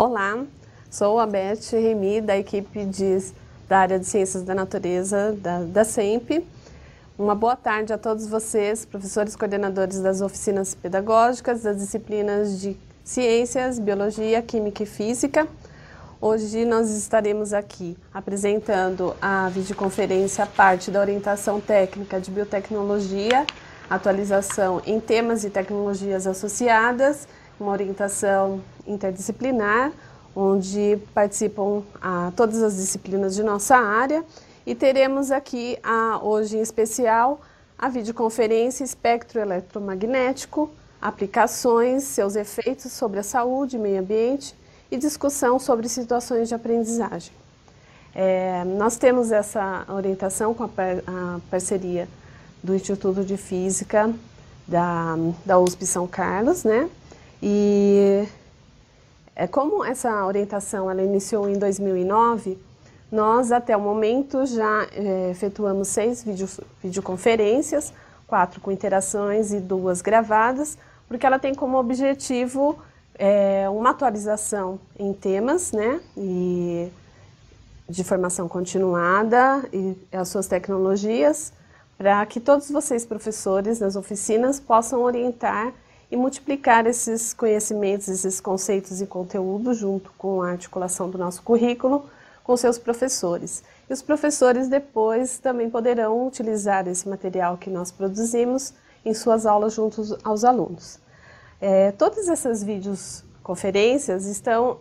Olá, sou a Beth Remy, da equipe da área de Ciências da Natureza da SEMP. Uma boa tarde a todos vocês, professores coordenadores das oficinas pedagógicas, das disciplinas de Ciências, Biologia, Química e Física. Hoje nós estaremos aqui apresentando a videoconferência parte da orientação técnica de biotecnologia, atualização em temas e tecnologias associadas, uma orientação interdisciplinar, onde participam todas as disciplinas de nossa área, e teremos aqui, hoje em especial, a videoconferência Espectro Eletromagnético, aplicações, seus efeitos sobre a saúde e meio ambiente e discussão sobre situações de aprendizagem. Nós temos essa orientação com a parceria do Instituto de Física da USP São Carlos, né? E como essa orientação ela iniciou em 2009, nós até o momento já efetuamos 6 videoconferências, 4 com interações e 2 gravadas, porque ela tem como objetivo uma atualização em temas, né, e de formação continuada e as suas tecnologias, para que todos vocês, professores, nas oficinas, possam orientar e multiplicar esses conhecimentos, esses conceitos e conteúdos junto com a articulação do nosso currículo com seus professores. E os professores depois também poderão utilizar esse material que nós produzimos em suas aulas junto aos alunos. Todas essas videoconferências estão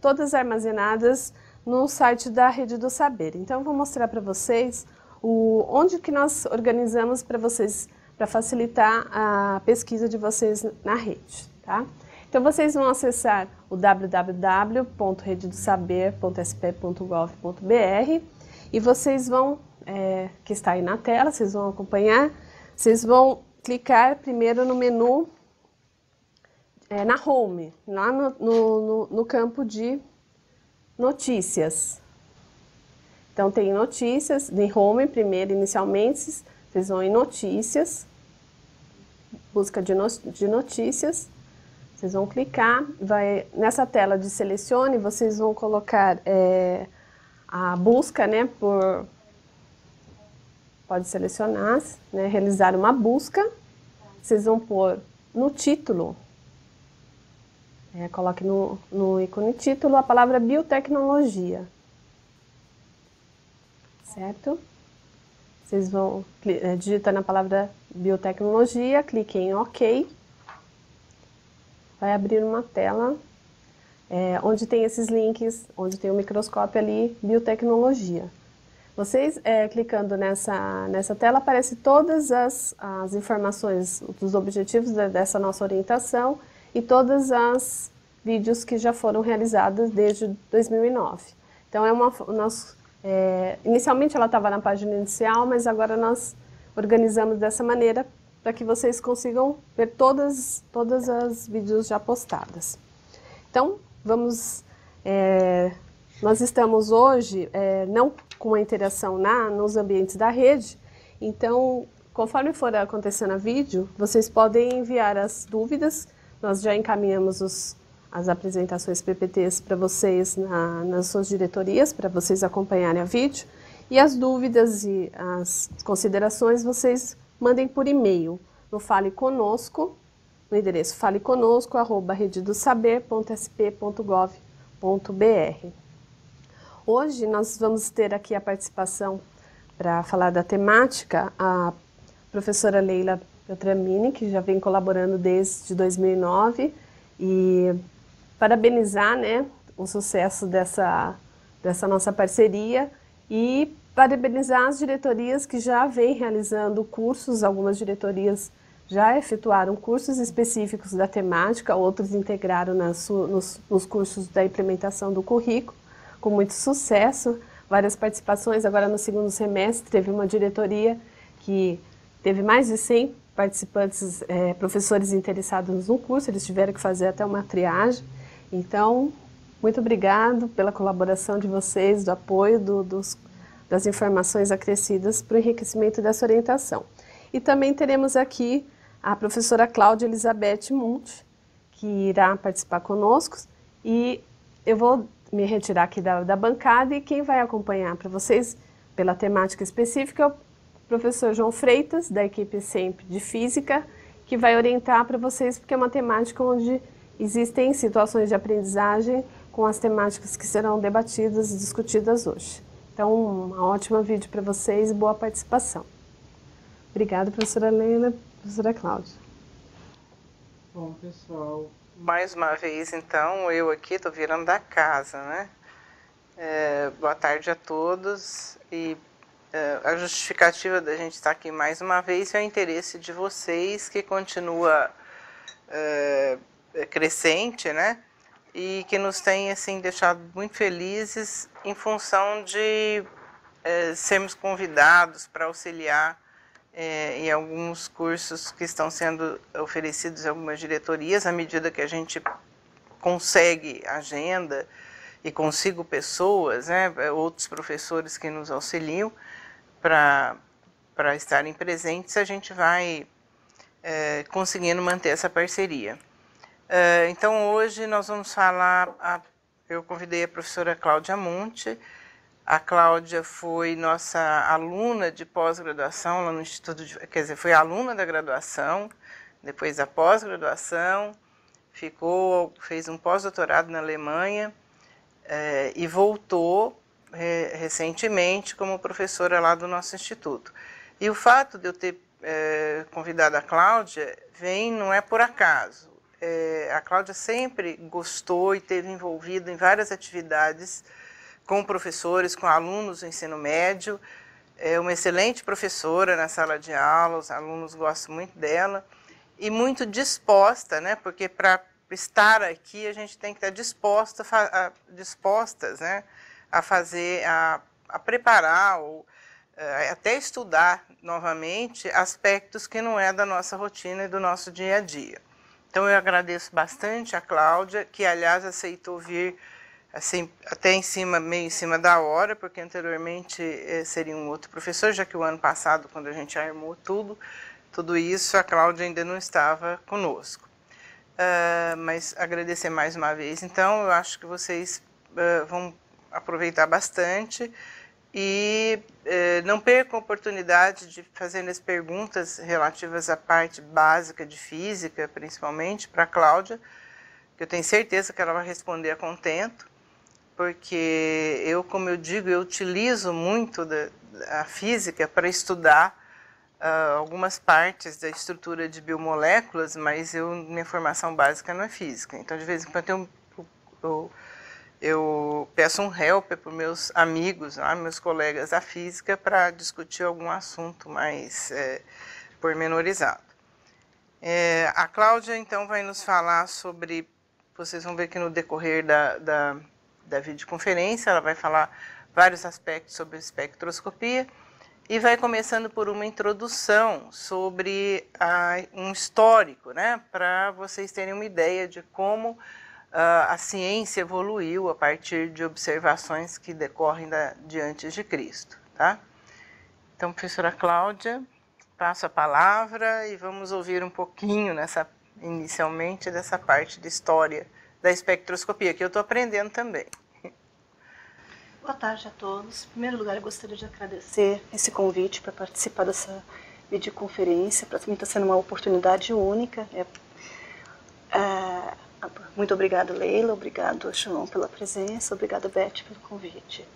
todas armazenadas no site da Rede do Saber. Então eu vou mostrar para vocês onde que nós organizamos para vocês, para facilitar a pesquisa de vocês na rede, tá? Então vocês vão acessar o www.rededosaber.sp.gov.br e vocês vão, que está aí na tela, vocês vão acompanhar, vocês vão clicar primeiro no menu, na Home, lá no campo de Notícias. Então tem Notícias, de Home primeiro inicialmente, vocês vão em Notícias, busca de notícias, vocês vão clicar, nessa tela de selecione, vocês vão colocar a busca, né, pode selecionar, né, realizar uma busca, vocês vão pôr no título, coloque no ícone título a palavra biotecnologia, certo? Vocês vão digitar na palavra biotecnologia, clique em OK. Vai abrir uma tela onde tem esses links, onde tem o microscópio ali, biotecnologia. Vocês clicando nessa tela, aparecem todas as informações dos objetivos dessa nossa orientação e todas as vídeos que já foram realizados desde 2009. Então inicialmente ela estava na página inicial, mas agora nós organizamos dessa maneira para que vocês consigam ver todas as vídeos já postadas. Então, nós estamos hoje não com a interação nos ambientes da rede, então, conforme for acontecendo a vídeo, vocês podem enviar as dúvidas, nós já encaminhamos as apresentações PPTs para vocês nas suas diretorias, para vocês acompanharem a vídeo, e as dúvidas e as considerações vocês mandem por e-mail no Fale Conosco, no endereço faleconosco@rededosaber.sp.gov.br. Hoje nós vamos ter aqui a participação para falar da temática, a professora Leila Beltramini, que já vem colaborando desde 2009, e parabenizar, né, o sucesso dessa nossa parceria e parabenizar as diretorias que já vêm realizando cursos, algumas diretorias já efetuaram cursos específicos da temática, outros integraram nos cursos da implementação do currículo, com muito sucesso, várias participações. Agora no segundo semestre teve uma diretoria que teve mais de 100 participantes, professores interessados no curso, eles tiveram que fazer até uma triagem. Então, muito obrigado pela colaboração de vocês, do apoio, das informações acrescidas para o enriquecimento dessa orientação. E também teremos aqui a professora Cláudia Elizabeth Munch, que irá participar conosco, e Eu vou me retirar aqui da bancada e quem vai acompanhar para vocês, pela temática específica, é o professor João Freitas, da equipe sempre de Física, que vai orientar para vocês, porque é uma temática onde existem situações de aprendizagem com as temáticas que serão debatidas e discutidas hoje. Então, uma ótima vídeo para vocês e boa participação. Obrigada, professora Leila, professora Cláudia. Bom, pessoal, mais uma vez, então, eu aqui estou virando da casa, né? Boa tarde a todos e a justificativa da gente estar aqui mais uma vez é o interesse de vocês, que continua crescente, né? E que nos tem, assim, deixado muito felizes em função de sermos convidados para auxiliar em alguns cursos que estão sendo oferecidos em algumas diretorias, à medida que a gente consegue agenda e consigo pessoas, né, outros professores que nos auxiliam para estarem presentes, a gente vai conseguindo manter essa parceria. Então, hoje nós vamos falar, eu convidei a professora Cláudia Monte. A Cláudia foi nossa aluna de pós-graduação lá no Instituto, quer dizer, foi aluna da graduação, depois da pós-graduação, fez um pós-doutorado na Alemanha e voltou recentemente como professora lá do nosso instituto. E o fato de eu ter convidado a Cláudia não é por acaso. A Cláudia sempre gostou e esteve envolvida em várias atividades com professores, com alunos do ensino médio. É uma excelente professora na sala de aula, os alunos gostam muito dela e muito disposta, né? Porque para estar aqui a gente tem que estar dispostas, né? A preparar ou até estudar novamente aspectos que não é da nossa rotina e do nosso dia a dia. Então eu agradeço bastante a Cláudia, que aliás aceitou vir assim, até meio em cima da hora, porque anteriormente seria um outro professor, já que o ano passado, quando a gente armou tudo isso, a Cláudia ainda não estava conosco. Mas agradecer mais uma vez, então, eu acho que vocês vão aproveitar bastante e não percam a oportunidade de fazer as perguntas relativas à parte básica de física, principalmente, para a Cláudia, que eu tenho certeza que ela vai responder a contento, porque como eu digo, eu utilizo muito a física para estudar algumas partes da estrutura de biomoléculas, mas minha formação básica não é física. Então, de vez em quando, eu peço um help para meus amigos, meus colegas da física, para discutir algum assunto mais pormenorizado. A Cláudia, então, vai nos falar sobre, vocês vão ver que no decorrer da videoconferência, ela vai falar vários aspectos sobre espectroscopia e vai começando por uma introdução sobre um histórico, né, para vocês terem uma ideia de como a ciência evoluiu a partir de observações que decorrem de antes de Cristo, tá? Então, professora Cláudia, passo a palavra e vamos ouvir um pouquinho inicialmente dessa parte de história da espectroscopia, que eu estou aprendendo também. Boa tarde a todos. Em primeiro lugar, eu gostaria de agradecer esse convite para participar dessa videoconferência. Para mim está sendo uma oportunidade única. Muito obrigada, Leila. Obrigado, João, pela presença. Obrigada, Beth, pelo convite.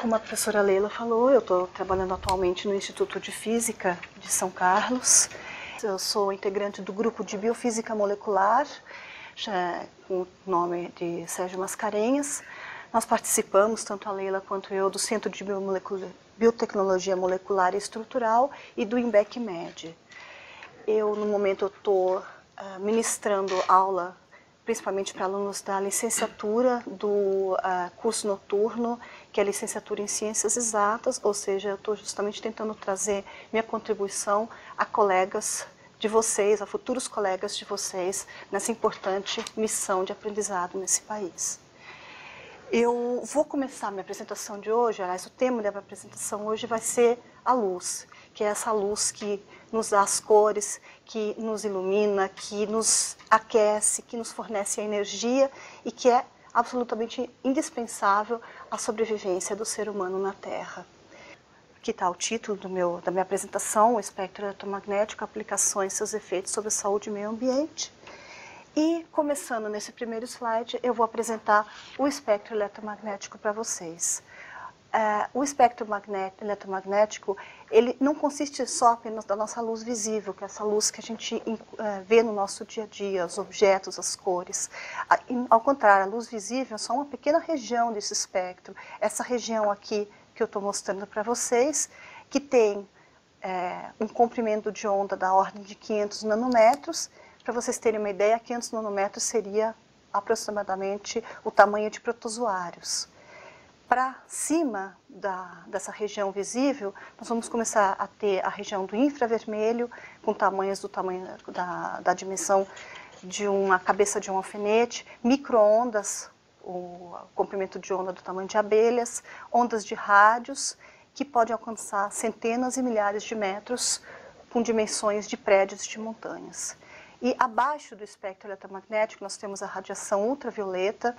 Como a professora Leila falou, eu estou trabalhando atualmente no Instituto de Física de São Carlos. Eu sou integrante do grupo de Biofísica Molecular, com o nome de Sérgio Mascarenhas. Nós participamos, tanto a Leila quanto eu, do Centro de Biotecnologia Molecular e Estrutural e do IMBEC-MED. No momento, estou ministrando aula, principalmente para alunos da licenciatura do curso noturno, que é a licenciatura em Ciências Exatas, ou seja, eu estou justamente tentando trazer minha contribuição a colegas de vocês, a futuros colegas de vocês, nessa importante missão de aprendizado nesse país. Eu vou começar minha apresentação de hoje, aliás, o tema da minha apresentação hoje vai ser a luz, que é essa luz que nos dá as cores, que nos ilumina, que nos aquece, que nos fornece a energia e que é absolutamente indispensável à sobrevivência do ser humano na Terra. Aqui está o título da minha apresentação, o espectro eletromagnético, aplicações e seus efeitos sobre a saúde e meio ambiente. E, começando nesse primeiro slide, eu vou apresentar o espectro eletromagnético para vocês. O espectro eletromagnético, ele não consiste só apenas da nossa luz visível, que é essa luz que a gente vê no nosso dia a dia, os objetos, as cores. Ao contrário, a luz visível é só uma pequena região desse espectro. Essa região aqui que eu estou mostrando para vocês, que tem um comprimento de onda da ordem de 500 nanômetros. Para vocês terem uma ideia, 500 nanômetros seria aproximadamente o tamanho de protozoários. Para cima dessa região visível, nós vamos começar a ter a região do infravermelho, com tamanhos da dimensão de uma cabeça de um alfinete, micro-ondas, o comprimento de onda do tamanho de abelhas, ondas de rádios, que podem alcançar centenas e milhares de metros, com dimensões de prédios de montanhas. E abaixo do espectro eletromagnético, nós temos a radiação ultravioleta,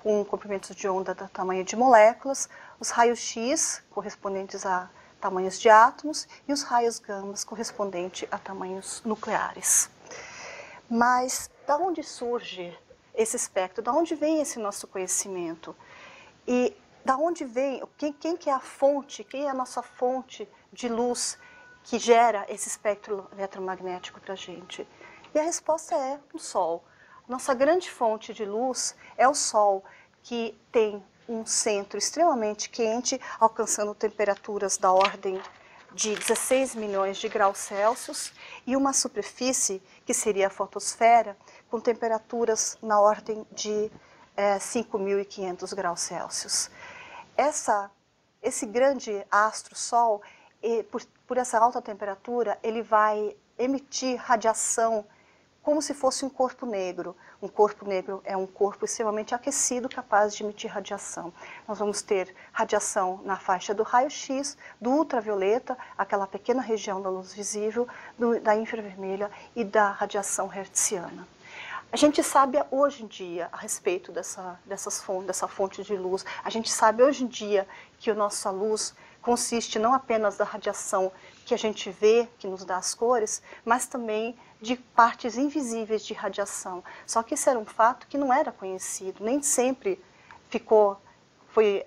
com comprimentos de onda do tamanho de moléculas, os raios X, correspondentes a tamanhos de átomos, e os raios gamas, correspondentes a tamanhos nucleares. Mas, da onde surge esse espectro? Da onde vem esse nosso conhecimento? E da onde vem, quem que é a fonte, quem é a nossa fonte de luz que gera esse espectro eletromagnético para a gente? E a resposta é o Sol. Nossa grande fonte de luz é o Sol, que tem um centro extremamente quente, alcançando temperaturas da ordem de 16 milhões de graus Celsius, e uma superfície, que seria a fotosfera, com temperaturas na ordem de 5.500 graus Celsius. Esse grande astro Sol, por essa alta temperatura, ele vai emitir radiação como se fosse um corpo negro. Um corpo negro é um corpo extremamente aquecido, capaz de emitir radiação. Nós vamos ter radiação na faixa do raio-x, do ultravioleta, aquela pequena região da luz visível, da infravermelha e da radiação hertziana. A gente sabe hoje em dia a respeito dessa fonte de luz. A gente sabe hoje em dia que a nossa luz consiste não apenas da radiação que a gente vê, que nos dá as cores, mas também de partes invisíveis de radiação. Só que esse era um fato que não era conhecido, nem sempre foi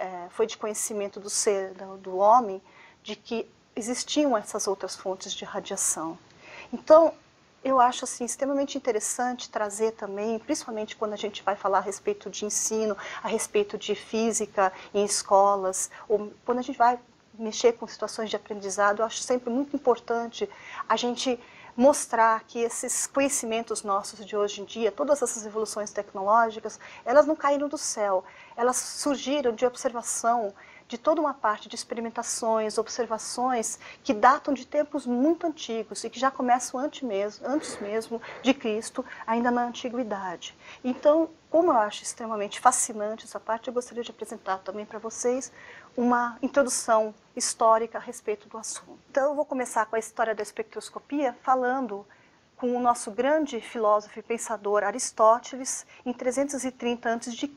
de conhecimento do homem, de que existiam essas outras fontes de radiação. Então, eu acho assim, extremamente interessante trazer também, principalmente quando a gente vai falar a respeito de ensino, a respeito de física em escolas, ou quando a gente vai mexer com situações de aprendizado, eu acho sempre muito importante a gente mostrar que esses conhecimentos nossos de hoje em dia, todas essas evoluções tecnológicas, elas não caíram do céu, elas surgiram de observação, de toda uma parte de experimentações, observações que datam de tempos muito antigos e que já começam antes mesmo de Cristo, ainda na Antiguidade. Então, como eu acho extremamente fascinante essa parte, eu gostaria de apresentar também para vocês uma introdução histórica a respeito do assunto. Então, eu vou começar com a história da espectroscopia, falando com o nosso grande filósofo e pensador Aristóteles, em 330 a.C.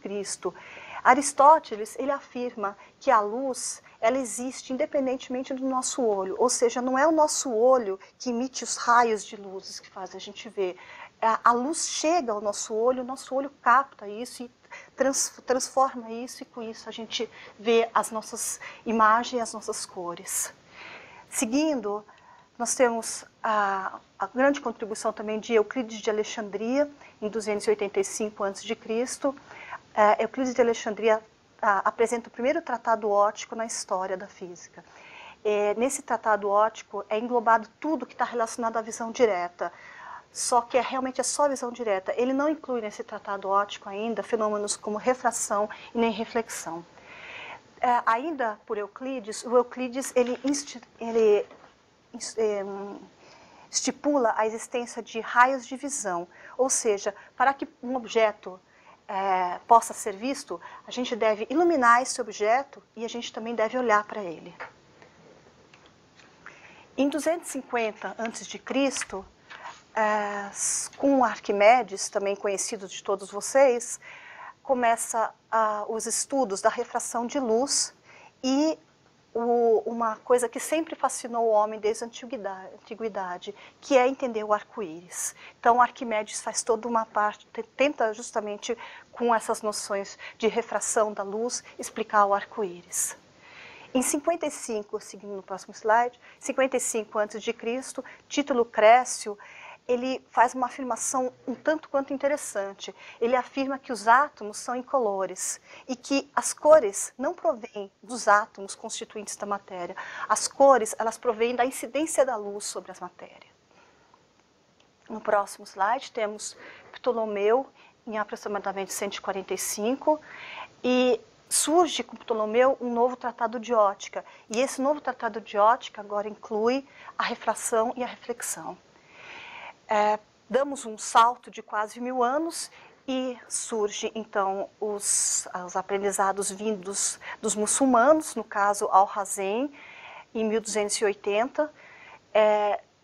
Aristóteles, ele afirma que a luz, ela existe independentemente do nosso olho, ou seja, não é o nosso olho que emite os raios de luzes que faz a gente ver. A luz chega ao nosso olho, o nosso olho capta isso e transforma isso, e com isso a gente vê as nossas imagens, as nossas cores. Seguindo, nós temos a grande contribuição também de Euclides de Alexandria, em 285 a.C. Euclides de Alexandria apresenta o primeiro tratado óptico na história da física. Nesse tratado óptico é englobado tudo que está relacionado à visão direta, só que realmente é só visão direta. Ele não inclui nesse tratado óptico ainda fenômenos como refração e nem reflexão. Ainda por Euclides, o Euclides ele estipula a existência de raios de visão, ou seja, para que um objeto possa ser visto, a gente deve iluminar esse objeto e a gente também deve olhar para ele. Em 250 a.C., com Arquimedes, também conhecido de todos vocês, começa os estudos da refração de luz e uma coisa que sempre fascinou o homem desde a antiguidade, que é entender o arco-íris. Então, Arquimedes faz toda uma parte, tenta justamente com essas noções de refração da luz, explicar o arco-íris. Em 55, seguindo no próximo slide, 55 a.C., Tito Lucrécio, ele faz uma afirmação um tanto quanto interessante. Ele afirma que os átomos são incolores e que as cores não provêm dos átomos constituintes da matéria. As cores, elas provêm da incidência da luz sobre as matérias. No próximo slide, temos Ptolomeu, em aproximadamente 145, e surge com Ptolomeu um novo tratado de ótica. E esse novo tratado de ótica agora inclui a refração e a reflexão. Damos um salto de quase 1000 anos e surge então os aprendizados vindos dos muçulmanos, no caso Alhazen, em 1280.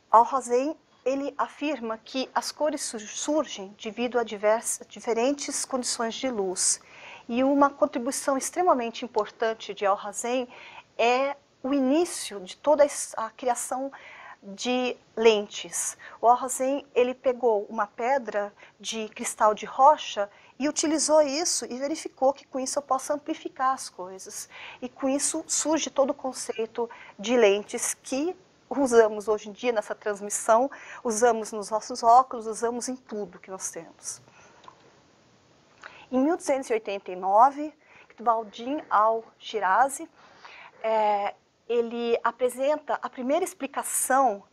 Alhazen, ele afirma que as cores surgem devido a diferentes condições de luz. E uma contribuição extremamente importante de Alhazen é o início de toda a criação de lentes. O Alhazen, ele pegou uma pedra de cristal de rocha e utilizou isso e verificou que com isso eu posso amplificar as coisas. E com isso surge todo o conceito de lentes que usamos hoje em dia nessa transmissão, usamos nos nossos óculos, usamos em tudo que nós temos. Em 1289, Iqbal-Din al-Shirazi, ele apresenta a primeira explicação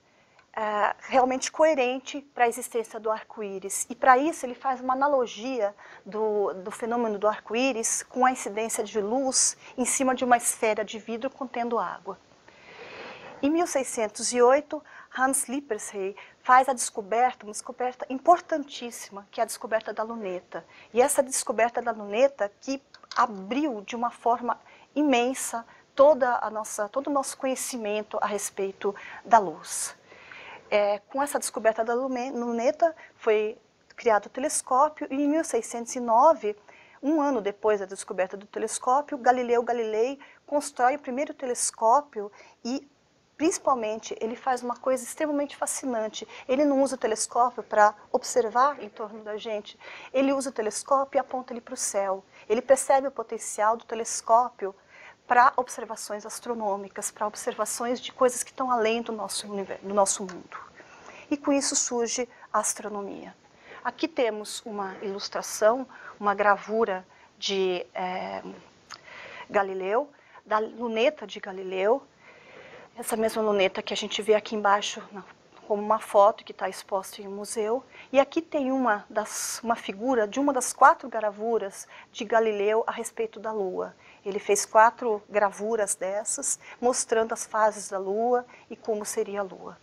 realmente coerente para a existência do arco-íris. E para isso ele faz uma analogia do fenômeno do arco-íris com a incidência de luz em cima de uma esfera de vidro contendo água. Em 1608, Hans Lippershey faz uma descoberta importantíssima, que é a descoberta da luneta. E essa descoberta da luneta que abriu de uma forma imensa todo o nosso conhecimento a respeito da luz. Com essa descoberta da luneta foi criado o telescópio e em 1609, um ano depois da descoberta do telescópio, Galileu Galilei constrói o primeiro telescópio e principalmente, ele faz uma coisa extremamente fascinante. Ele não usa o telescópio para observar em torno da gente. Ele usa o telescópio e aponta ele para o céu. Ele percebe o potencial do telescópio para observações astronômicas, para observações de coisas que estão além do nosso mundo. E com isso surge a astronomia. Aqui temos uma ilustração, uma gravura de Galileu, da luneta de Galileu. Essa mesma luneta que a gente vê aqui embaixo como uma foto que está exposta em um museu. E aqui tem uma figura de uma das 4 gravuras de Galileu a respeito da Lua. Ele fez 4 gravuras dessas, mostrando as fases da Lua e como seria a Lua.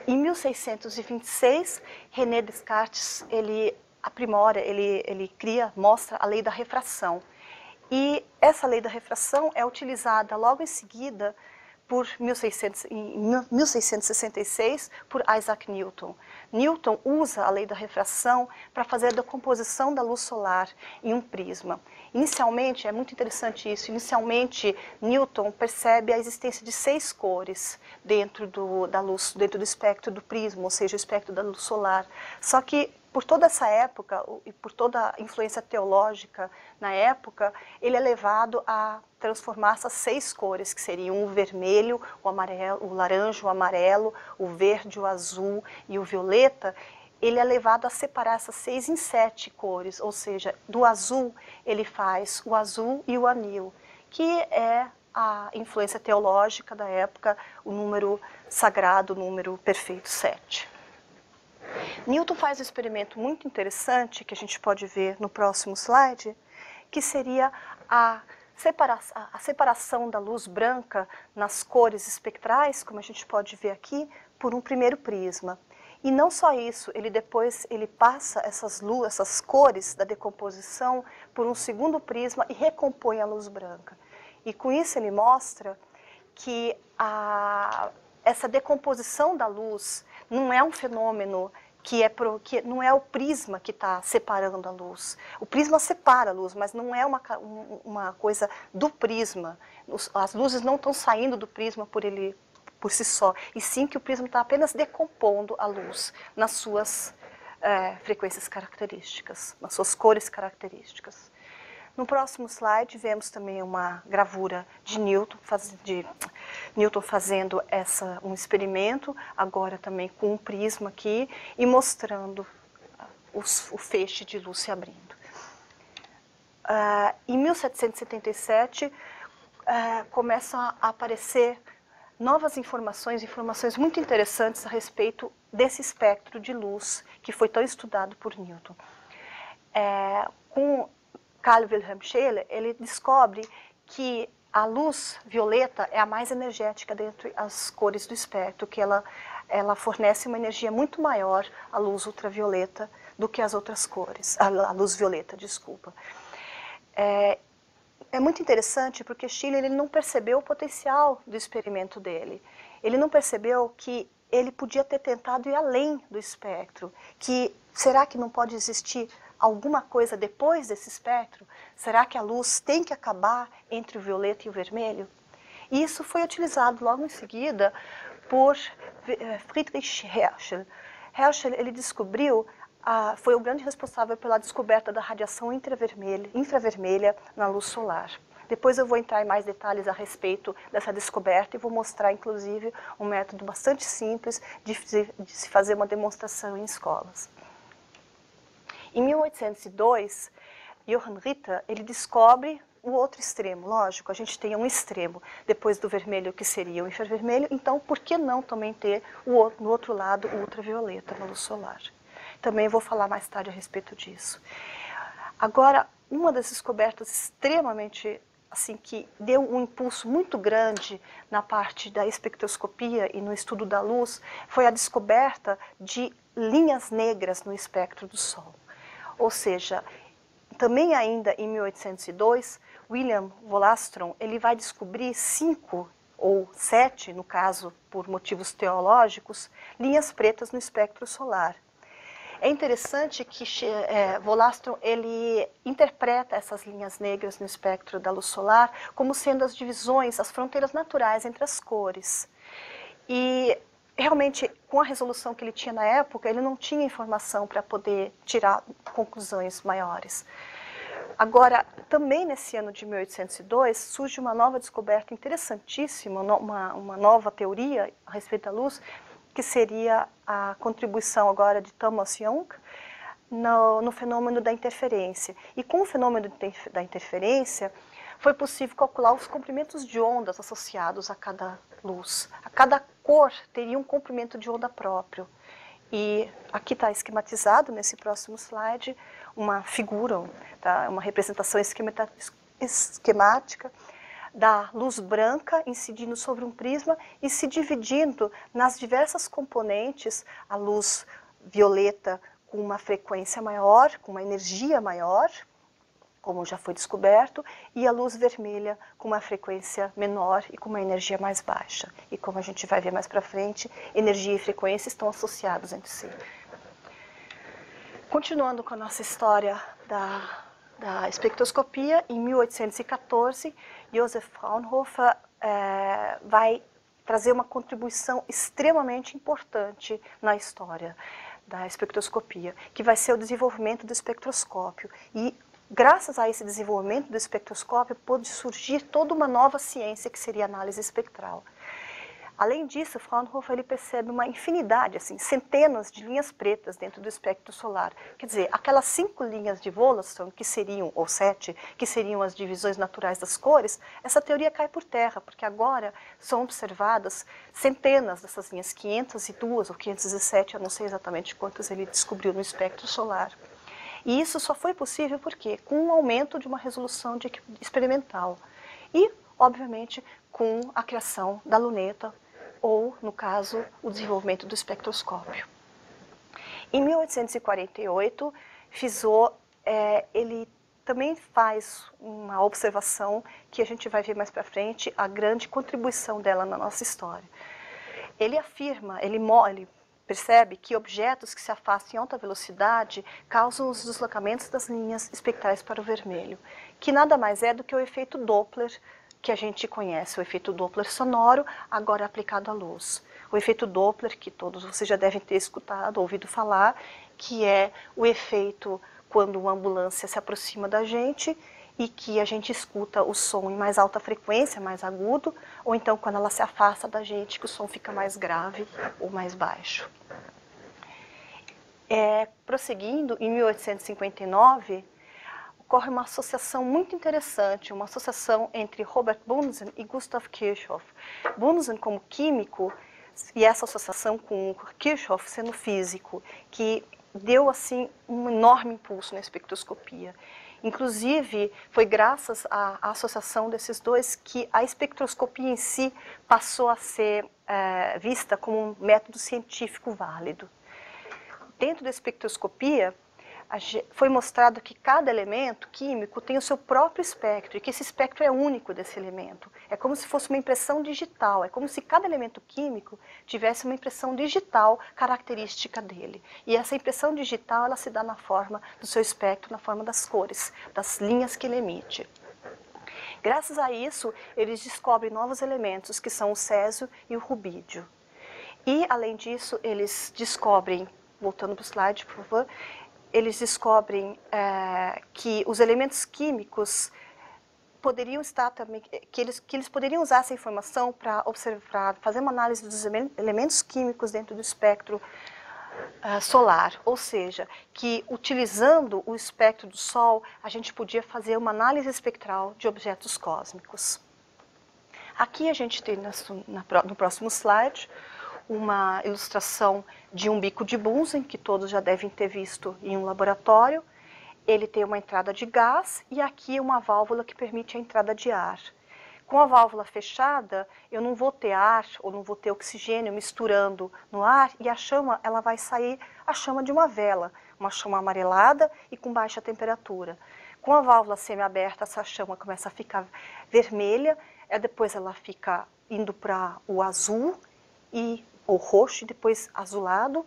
Em 1626, René Descartes, ele aprimora, ele mostra a lei da refração. E essa lei da refração é utilizada logo em seguida, em 1666, por Isaac Newton. Newton usa a lei da refração para fazer a decomposição da luz solar em um prisma. Inicialmente, é muito interessante isso, inicialmente Newton percebe a existência de 6 cores dentro da luz, dentro do espectro do prisma, ou seja, o espectro da luz solar. Só que por toda essa época e por toda a influência teológica na época, ele é levado a transformar essas 6 cores, que seriam o vermelho, o amarelo, o laranja, o amarelo, o verde, o azul e o violeta. Ele é levado a separar essas 6 em 7 cores, ou seja, do azul ele faz o azul e o anil, que é a influência teológica da época, o número sagrado, o número perfeito 7. Newton faz um experimento muito interessante, que a gente pode ver no próximo slide, que seria a separação da luz branca nas cores espectrais, como a gente pode ver aqui, por um primeiro prisma. E não só isso, ele passa essas cores da decomposição por um segundo prisma e recompõe a luz branca. E com isso ele mostra que essa decomposição da luz não é um fenômeno que não é o prisma que está separando a luz. O prisma separa a luz, mas não é uma coisa do prisma. As luzes não estão saindo do prisma por si só, e sim que o prisma está apenas decompondo a luz nas suas frequências características, nas suas cores características. No próximo slide, vemos também uma gravura de Newton fazendo um experimento, agora também com um prisma aqui, e mostrando o feixe de luz se abrindo. Em 1777, começam a aparecer novas informações muito interessantes a respeito desse espectro de luz que foi tão estudado por Newton. Com Carl Wilhelm Scheele, ele descobre que a luz violeta é a mais energética dentre as cores do espectro, que ela fornece uma energia muito maior à luz ultravioleta do que as outras cores, a luz violeta, desculpa. É muito interessante porque Scheele ele não percebeu o potencial do experimento dele. Ele não percebeu que ele podia ter tentado ir além do espectro, que será que não pode existir alguma coisa depois desse espectro? Será que a luz tem que acabar entre o violeta e o vermelho? E isso foi utilizado logo em seguida por Friedrich Herschel. Herschel ele descobriu, foi o grande responsável pela descoberta da radiação infravermelha na luz solar. Depois eu vou entrar em mais detalhes a respeito dessa descoberta e vou mostrar, inclusive, um método bastante simples de se fazer uma demonstração em escolas. Em 1802, Johann Ritter ele descobre o outro extremo. Lógico, a gente tem um extremo depois do vermelho que seria o infravermelho, então por que não também ter no outro lado o ultravioleta na luz solar? Também vou falar mais tarde a respeito disso. Agora, uma das descobertas extremamente, assim, que deu um impulso muito grande na parte da espectroscopia e no estudo da luz, foi a descoberta de linhas negras no espectro do Sol. Ou seja, também ainda em 1802, William Wollaston ele vai descobrir 5 ou 7, no caso por motivos teológicos, linhas pretas no espectro solar. É interessante que Wollaston ele interpreta essas linhas negras no espectro da luz solar como sendo as divisões, as fronteiras naturais entre as cores. E realmente, com a resolução que ele tinha na época, ele não tinha informação para poder tirar conclusões maiores. Agora, também nesse ano de 1802, surge uma nova descoberta interessantíssima, uma nova teoria a respeito da luz, que seria a contribuição agora de Thomas Young no fenômeno da interferência. E com o fenômeno da interferência, foi possível calcular os comprimentos de ondas associados a cada luz. A cada cor teria um comprimento de onda próprio. E aqui está esquematizado, nesse próximo slide, uma figura, tá? Uma representação esquemática da luz branca incidindo sobre um prisma e se dividindo nas diversas componentes, a luz violeta com uma frequência maior, com uma energia maior, como já foi descoberto, e a luz vermelha com uma frequência menor e com uma energia mais baixa. E como a gente vai ver mais para frente, energia e frequência estão associados entre si. Continuando com a nossa história da espectroscopia, em 1814, Joseph Fraunhofer vai trazer uma contribuição extremamente importante na história da espectroscopia, que vai ser o desenvolvimento do espectroscópio. E graças a esse desenvolvimento do espectroscópio, pôde surgir toda uma nova ciência que seria a análise espectral. Além disso, Fraunhofer ele percebe uma infinidade, assim, centenas de linhas pretas dentro do espectro solar. Quer dizer, aquelas 5 linhas de Wollaston, que seriam, ou 7, que seriam as divisões naturais das cores, essa teoria cai por terra, porque agora são observadas centenas dessas linhas, 502 ou 507, eu não sei exatamente quantas ele descobriu no espectro solar. E isso só foi possível por quê? Com um aumento de uma resolução experimental e, obviamente, com a criação da luneta ou, no caso, o desenvolvimento do espectroscópio. Em 1848, Fizeau ele também faz uma observação que a gente vai ver mais para frente, a grande contribuição dela na nossa história. Ele afirma, ele percebe que objetos que se afastam em alta velocidade causam os deslocamentos das linhas espectrais para o vermelho, que nada mais é do que o efeito Doppler que a gente conhece, o efeito Doppler sonoro, agora aplicado à luz. O efeito Doppler, que todos vocês já devem ter escutado, ouvido falar, que é o efeito quando uma ambulância se aproxima da gente e que a gente escuta o som em mais alta frequência, mais agudo, ou então quando ela se afasta da gente, que o som fica mais grave ou mais baixo. Prosseguindo, em 1859, ocorre uma associação muito interessante, uma associação entre Robert Bunsen e Gustav Kirchhoff. Bunsen como químico, e essa associação com Kirchhoff sendo físico, que deu assim um enorme impulso na espectroscopia. Inclusive, foi graças à associação desses dois que a espectroscopia em si passou a ser vista como um método científico válido. Dentro da espectroscopia, foi mostrado que cada elemento químico tem o seu próprio espectro e que esse espectro é único desse elemento. É como se fosse uma impressão digital, é como se cada elemento químico tivesse uma impressão digital característica dele. E essa impressão digital, ela se dá na forma do seu espectro, na forma das cores, das linhas que ele emite. Graças a isso, eles descobrem novos elementos, que são o césio e o rubídio. E, além disso, eles descobrem, voltando para o slide, por favor, eles descobrem que os elementos químicos poderiam estar também, que eles poderiam usar essa informação para observar, fazer uma análise dos elementos químicos dentro do espectro solar, ou seja, que utilizando o espectro do Sol, a gente podia fazer uma análise espectral de objetos cósmicos. Aqui a gente tem no próximo slide uma ilustração de um bico de Bunsen, que todos já devem ter visto em um laboratório. Ele tem uma entrada de gás e aqui uma válvula que permite a entrada de ar. Com a válvula fechada, eu não vou ter ar ou não vou ter oxigênio misturando no ar e a chama, ela vai sair a chama de uma vela, uma chama amarelada e com baixa temperatura. Com a válvula semi-aberta, essa chama começa a ficar vermelha, depois ela fica indo para o azul ou roxo, e depois azulado,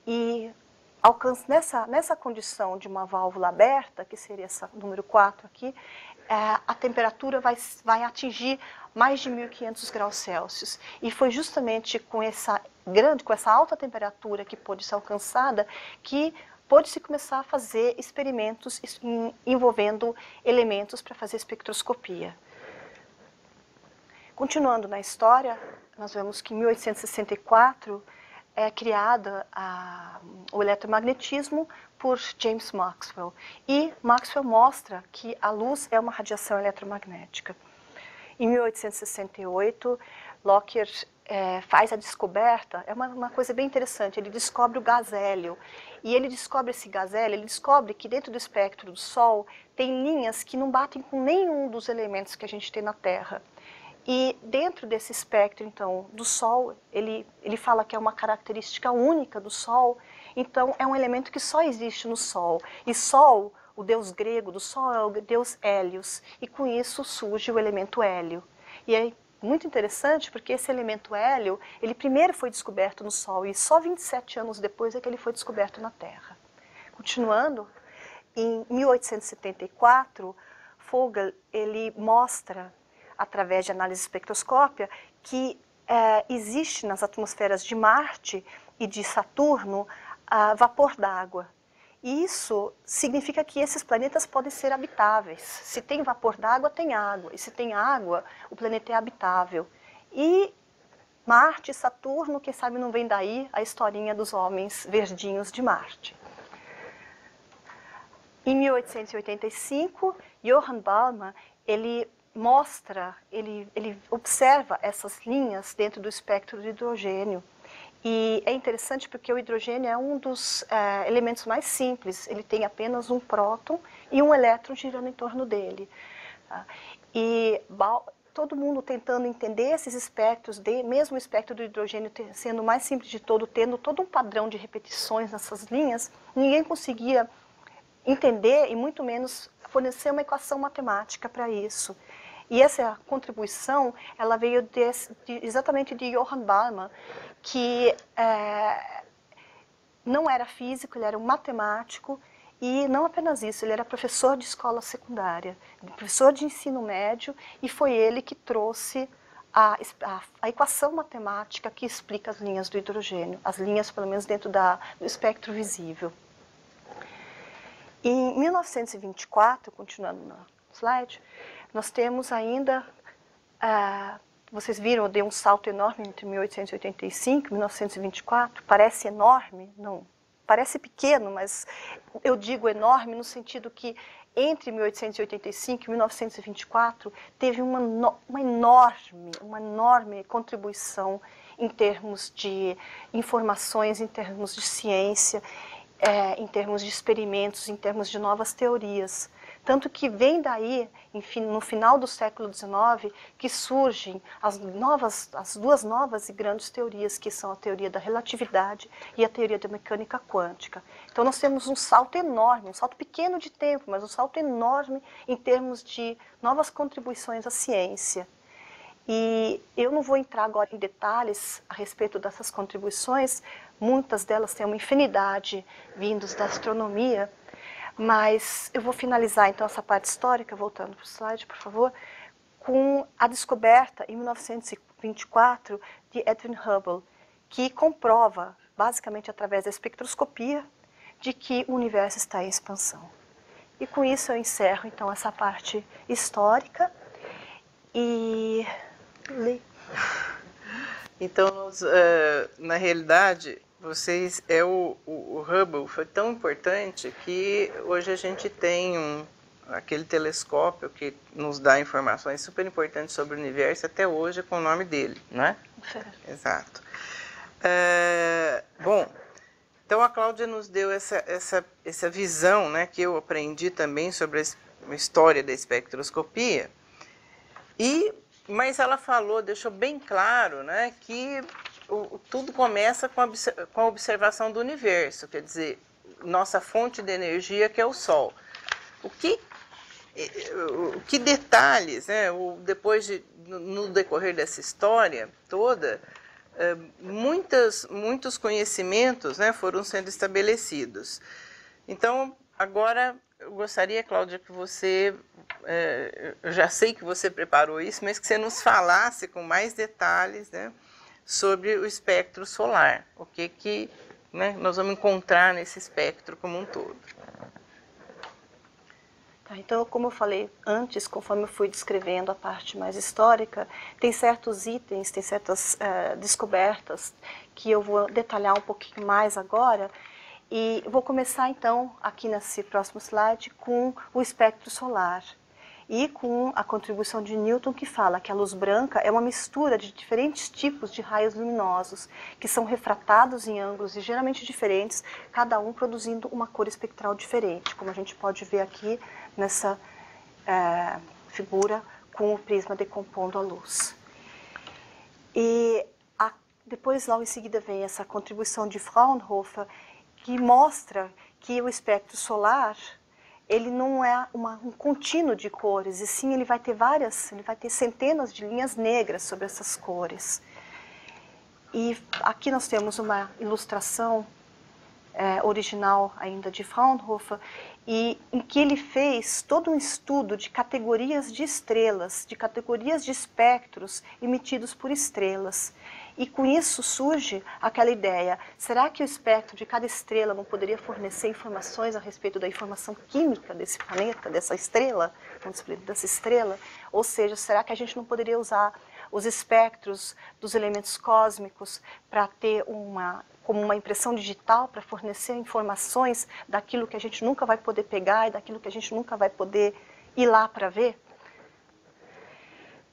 e alcança nessa condição de uma válvula aberta, que seria essa número 4 aqui, a temperatura vai atingir mais de 1500 graus Celsius. E foi justamente com essa alta temperatura que pôde ser alcançada, que pôde-se começar a fazer experimentos envolvendo elementos para fazer espectroscopia. Continuando na história, nós vemos que em 1864 é criada o eletromagnetismo por James Maxwell. E Maxwell mostra que a luz é uma radiação eletromagnética. Em 1868, Lockyer faz a descoberta, é uma coisa bem interessante, ele descobre o gás hélio. E ele descobre esse gás hélio, ele descobre que dentro do espectro do Sol tem linhas que não batem com nenhum dos elementos que a gente tem na Terra. E dentro desse espectro, então, do Sol, ele fala que é uma característica única do Sol, então é um elemento que só existe no Sol. E Sol, o deus grego do Sol, é o deus Hélios, e com isso surge o elemento hélio. E é muito interessante porque esse elemento hélio, ele primeiro foi descoberto no Sol, e só 27 anos depois é que ele foi descoberto na Terra. Continuando, em 1874, Vogel, ele mostra, através de análise espectroscópica, que existe nas atmosferas de Marte e de Saturno vapor d'água. E isso significa que esses planetas podem ser habitáveis. Se tem vapor d'água, tem água. E se tem água, o planeta é habitável. E Marte e Saturno, quem sabe não vem daí a historinha dos homens verdinhos de Marte. Em 1885, Johann Balmer, ele observa essas linhas dentro do espectro do hidrogênio. E é interessante porque o hidrogênio é um dos elementos mais simples. Ele tem apenas um próton e um elétron girando em torno dele. E todo mundo tentando entender esses espectros, mesmo o espectro do hidrogênio sendo o mais simples de todo, tendo todo um padrão de repetições nessas linhas, ninguém conseguia entender e muito menos fornecer uma equação matemática para isso. E essa contribuição, ela veio exatamente de Johann Balmer, que não era físico, ele era um matemático, e não apenas isso, ele era professor de escola secundária, professor de ensino médio, e foi ele que trouxe a equação matemática que explica as linhas do hidrogênio, as linhas, pelo menos, dentro do espectro visível. Em 1924, continuando no slide, nós temos ainda, vocês viram, eu dei um salto enorme entre 1885 e 1924, parece enorme? Não, parece pequeno, mas eu digo enorme no sentido que entre 1885 e 1924 teve uma enorme contribuição em termos de informações, em termos de ciência, em termos de experimentos, em termos de novas teorias. Tanto que vem daí, enfim, no final do século XIX, que surgem as duas novas e grandes teorias, que são a teoria da relatividade e a teoria da mecânica quântica. Então nós temos um salto enorme, um salto pequeno de tempo, mas um salto enorme em termos de novas contribuições à ciência. E eu não vou entrar agora em detalhes a respeito dessas contribuições, muitas delas têm uma infinidade vindos da astronomia, mas eu vou finalizar então essa parte histórica, voltando para o slide, por favor, com a descoberta em 1924 de Edwin Hubble, que comprova, basicamente através da espectroscopia, de que o universo está em expansão. E com isso eu encerro então essa parte histórica e... Então, na realidade, o Hubble foi tão importante que hoje a gente tem aquele telescópio que nos dá informações super importantes sobre o universo até hoje com o nome dele, não é? Certo. Exato. Bom, então a Cláudia nos deu essa visão, né, que eu aprendi também sobre a história da espectroscopia, mas ela deixou bem claro, né, que tudo começa com a observação do universo, quer dizer, nossa fonte de energia, que é o Sol. Que detalhes, né, no decorrer dessa história toda, muitos conhecimentos, né, foram sendo estabelecidos. Então, agora eu gostaria, Cláudia, que você, eu já sei que você preparou isso, mas que você nos falasse com mais detalhes, né, sobre o espectro solar, o que né, nós vamos encontrar nesse espectro como um todo. Então, como eu falei antes, conforme eu fui descrevendo a parte mais histórica, tem certos itens, tem certas descobertas que eu vou detalhar um pouquinho mais agora. E vou começar então, aqui nesse próximo slide, com o espectro solar e com a contribuição de Newton, que fala que a luz branca é uma mistura de diferentes tipos de raios luminosos, que são refratados em ângulos ligeiramente diferentes, cada um produzindo uma cor espectral diferente, como a gente pode ver aqui nessa figura com o prisma decompondo a luz. E depois, logo em seguida, vem essa contribuição de Fraunhofer, que mostra que o espectro solar ele não é um contínuo de cores, e sim ele vai ter centenas de linhas negras sobre essas cores. E aqui nós temos uma ilustração original ainda de Fraunhofer, em que ele fez todo um estudo de categorias de estrelas, de categorias de espectros emitidos por estrelas. E com isso surge aquela ideia, será que o espectro de cada estrela não poderia fornecer informações a respeito da informação química desse planeta, dessa estrela, dessa estrela? Ou seja, será que a gente não poderia usar os espectros dos elementos cósmicos para ter como uma impressão digital, para fornecer informações daquilo que a gente nunca vai poder pegar e daquilo que a gente nunca vai poder ir lá para ver?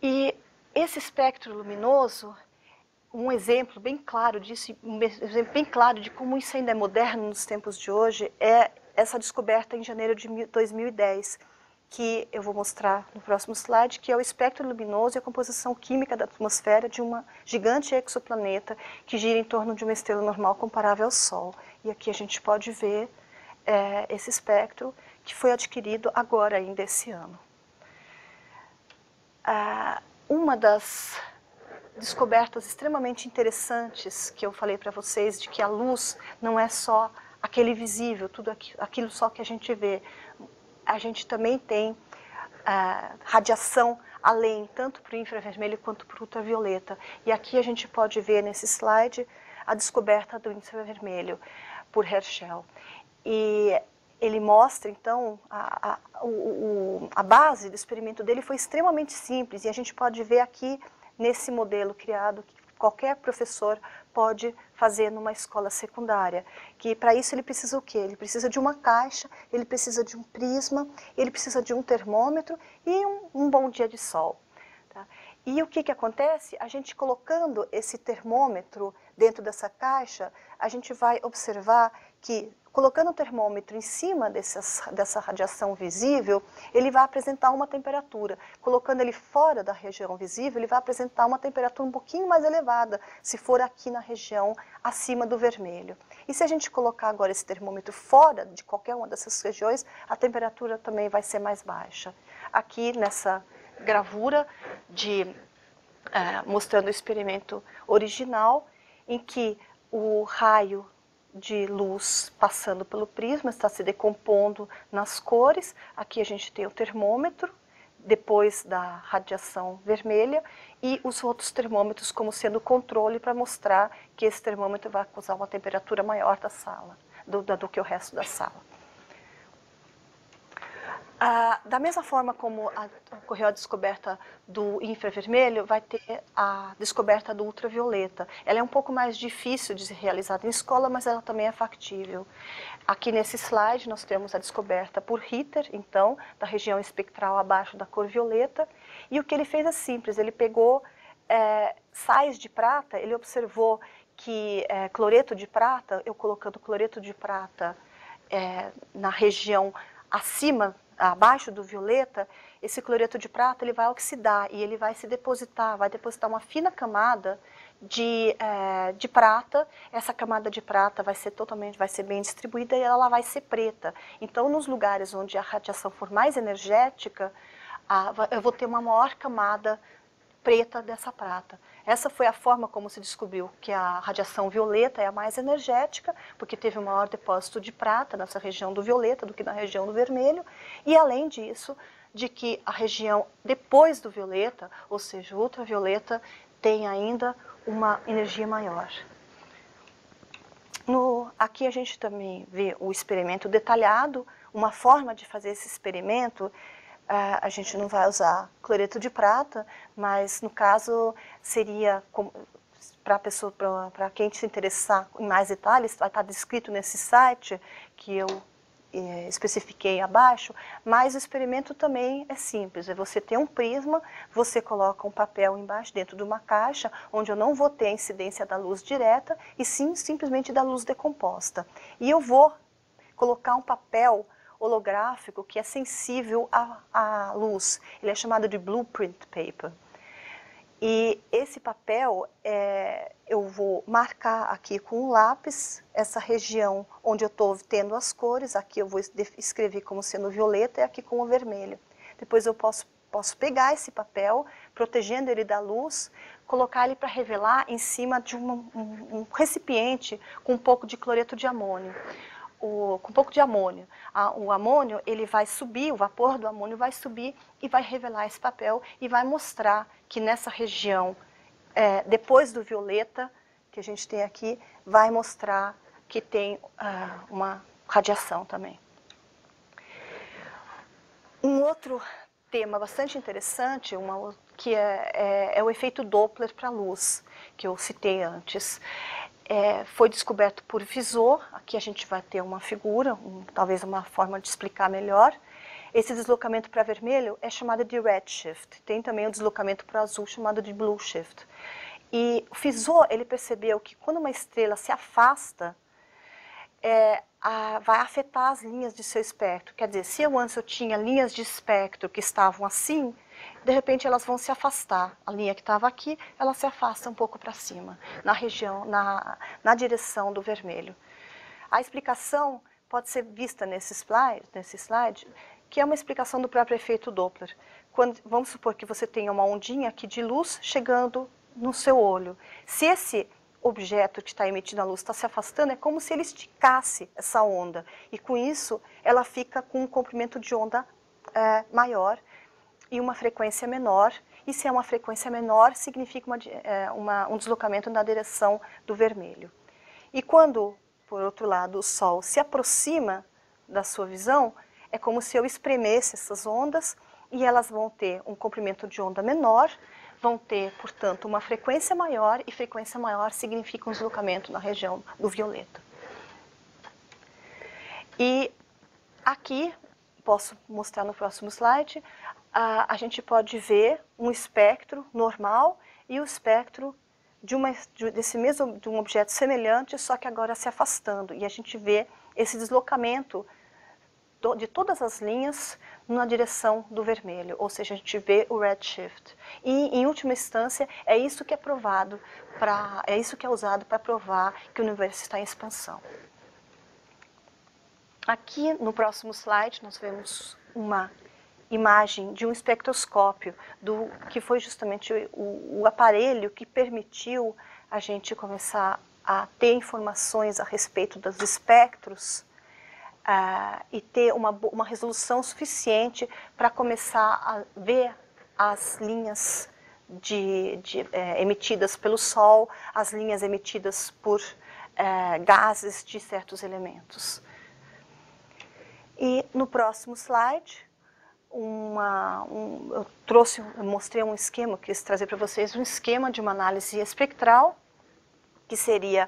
E esse espectro luminoso, um exemplo bem claro disso, um exemplo bem claro de como isso ainda é moderno nos tempos de hoje, é essa descoberta em janeiro de 2010, que eu vou mostrar no próximo slide, que é o espectro luminoso e a composição química da atmosfera de uma gigante exoplaneta que gira em torno de uma estrela normal comparável ao Sol. E aqui a gente pode ver esse espectro que foi adquirido agora ainda esse ano. Uma das descobertas extremamente interessantes que eu falei para vocês, de que a luz não é só aquele visível, tudo aquilo só que a gente vê. A gente também tem radiação além, tanto para o infravermelho quanto para o ultravioleta. E aqui a gente pode ver nesse slide a descoberta do infravermelho por Herschel. E ele mostra, então, a base do experimento dele foi extremamente simples, e a gente pode ver aqui nesse modelo criado que qualquer professor pode fazer numa escola secundária, que para isso ele precisa o quê? Ele precisa de uma caixa, ele precisa de um prisma, ele precisa de um termômetro e um bom dia de sol. Tá? E o que acontece? A gente colocando esse termômetro dentro dessa caixa, a gente vai observar que, colocando o termômetro em cima dessa radiação visível, ele vai apresentar uma temperatura. Colocando ele fora da região visível, ele vai apresentar uma temperatura um pouquinho mais elevada, se for aqui na região acima do vermelho. E se a gente colocar agora esse termômetro fora de qualquer uma dessas regiões, a temperatura também vai ser mais baixa. Aqui nessa gravura mostrando o experimento original, em que o raio de luz passando pelo prisma está se decompondo nas cores. Aqui a gente tem o termômetro, depois da radiação vermelha, e os outros termômetros como sendo controle para mostrar que esse termômetro vai causar uma temperatura maior da sala, do que o resto da sala. Da mesma forma como ocorreu a descoberta do infravermelho, vai ter a descoberta do ultravioleta. Ela é um pouco mais difícil de ser realizada em escola, mas ela também é factível. Aqui nesse slide nós temos a descoberta por Ritter, então, da região espectral abaixo da cor violeta. E o que ele fez é simples, ele pegou sais de prata, ele observou que cloreto de prata, eu colocando cloreto de prata na região abaixo do violeta, esse cloreto de prata ele vai oxidar e ele vai depositar uma fina camada de prata. Essa camada de prata vai ser bem distribuída e ela vai ser preta. Então, nos lugares onde a radiação for mais energética, eu vou ter uma maior camada preta dessa prata. Essa foi a forma como se descobriu que a radiação violeta é a mais energética, porque teve um maior depósito de prata nessa região do violeta do que na região do vermelho, e além disso, de que a região depois do violeta, ou seja, o ultravioleta, tem ainda uma energia maior. Aqui a gente também vê o experimento detalhado, uma forma de fazer esse experimento. A gente não vai usar cloreto de prata, mas no caso seria, para quem se interessar em mais detalhes, vai estar descrito nesse site que eu especifiquei abaixo, mas o experimento também é simples, é você ter um prisma, você coloca um papel embaixo dentro de uma caixa, onde eu não vou ter a incidência da luz direta, e sim simplesmente da luz decomposta. E eu vou colocar um papel holográfico que é sensível à luz. Ele é chamado de blueprint paper. E esse papel, eu vou marcar aqui com um lápis essa região onde eu estou tendo as cores. Aqui eu vou escrever como sendo violeta e aqui com o vermelho. Depois eu posso pegar esse papel, protegendo ele da luz, colocar ele para revelar em cima de um recipiente com um pouco de cloreto de amônio. Com um pouco de amônio. O amônio ele vai subir, o vapor do amônio vai subir e vai revelar esse papel e vai mostrar que nessa região, depois do violeta, que a gente tem aqui, vai mostrar que tem uma radiação também. Um outro tema bastante interessante, que é o efeito Doppler para a luz, que eu citei antes. Foi descoberto por Fizeau. Aqui a gente vai ter uma figura, talvez uma forma de explicar melhor. Esse deslocamento para vermelho é chamado de redshift. Tem também o deslocamento para azul chamado de blue shift. E o Fizeau, ele percebeu que quando uma estrela se afasta, vai afetar as linhas de seu espectro. Quer dizer, se antes eu tinha linhas de espectro que estavam assim, de repente elas vão se afastar. A linha que estava aqui, ela se afasta um pouco para cima, na região, na direção do vermelho. A explicação pode ser vista nesse slide, que é uma explicação do próprio efeito Doppler. Vamos supor que você tenha uma ondinha aqui de luz chegando no seu olho. Se esse objeto que está emitindo a luz está se afastando, é como se ele esticasse essa onda. E com isso, ela fica com um comprimento de onda maior e uma frequência menor. E se é uma frequência menor, significa um deslocamento na direção do vermelho. E quando, por outro lado, o Sol se aproxima da sua visão, é como se eu espremesse essas ondas e elas vão ter um comprimento de onda menor, vão ter, portanto, uma frequência maior, e frequência maior significa um deslocamento na região do violeta. E aqui, posso mostrar no próximo slide, a gente pode ver um espectro normal e o espectro de um objeto semelhante, só que agora se afastando. E a gente vê esse deslocamento de todas as linhas na direção do vermelho, ou seja, a gente vê o redshift. E, em última instância, é isso que é provado, é isso que é usado para provar que o universo está em expansão. Aqui, no próximo slide, nós vemos uma imagem de um espectroscópio, que foi justamente o aparelho que permitiu a gente começar a ter informações a respeito dos espectros e ter uma resolução suficiente para começar a ver as linhas emitidas pelo Sol, as linhas emitidas por gases de certos elementos. E no próximo slide, eu mostrei um esquema, quis trazer para vocês um esquema de uma análise espectral, que seria,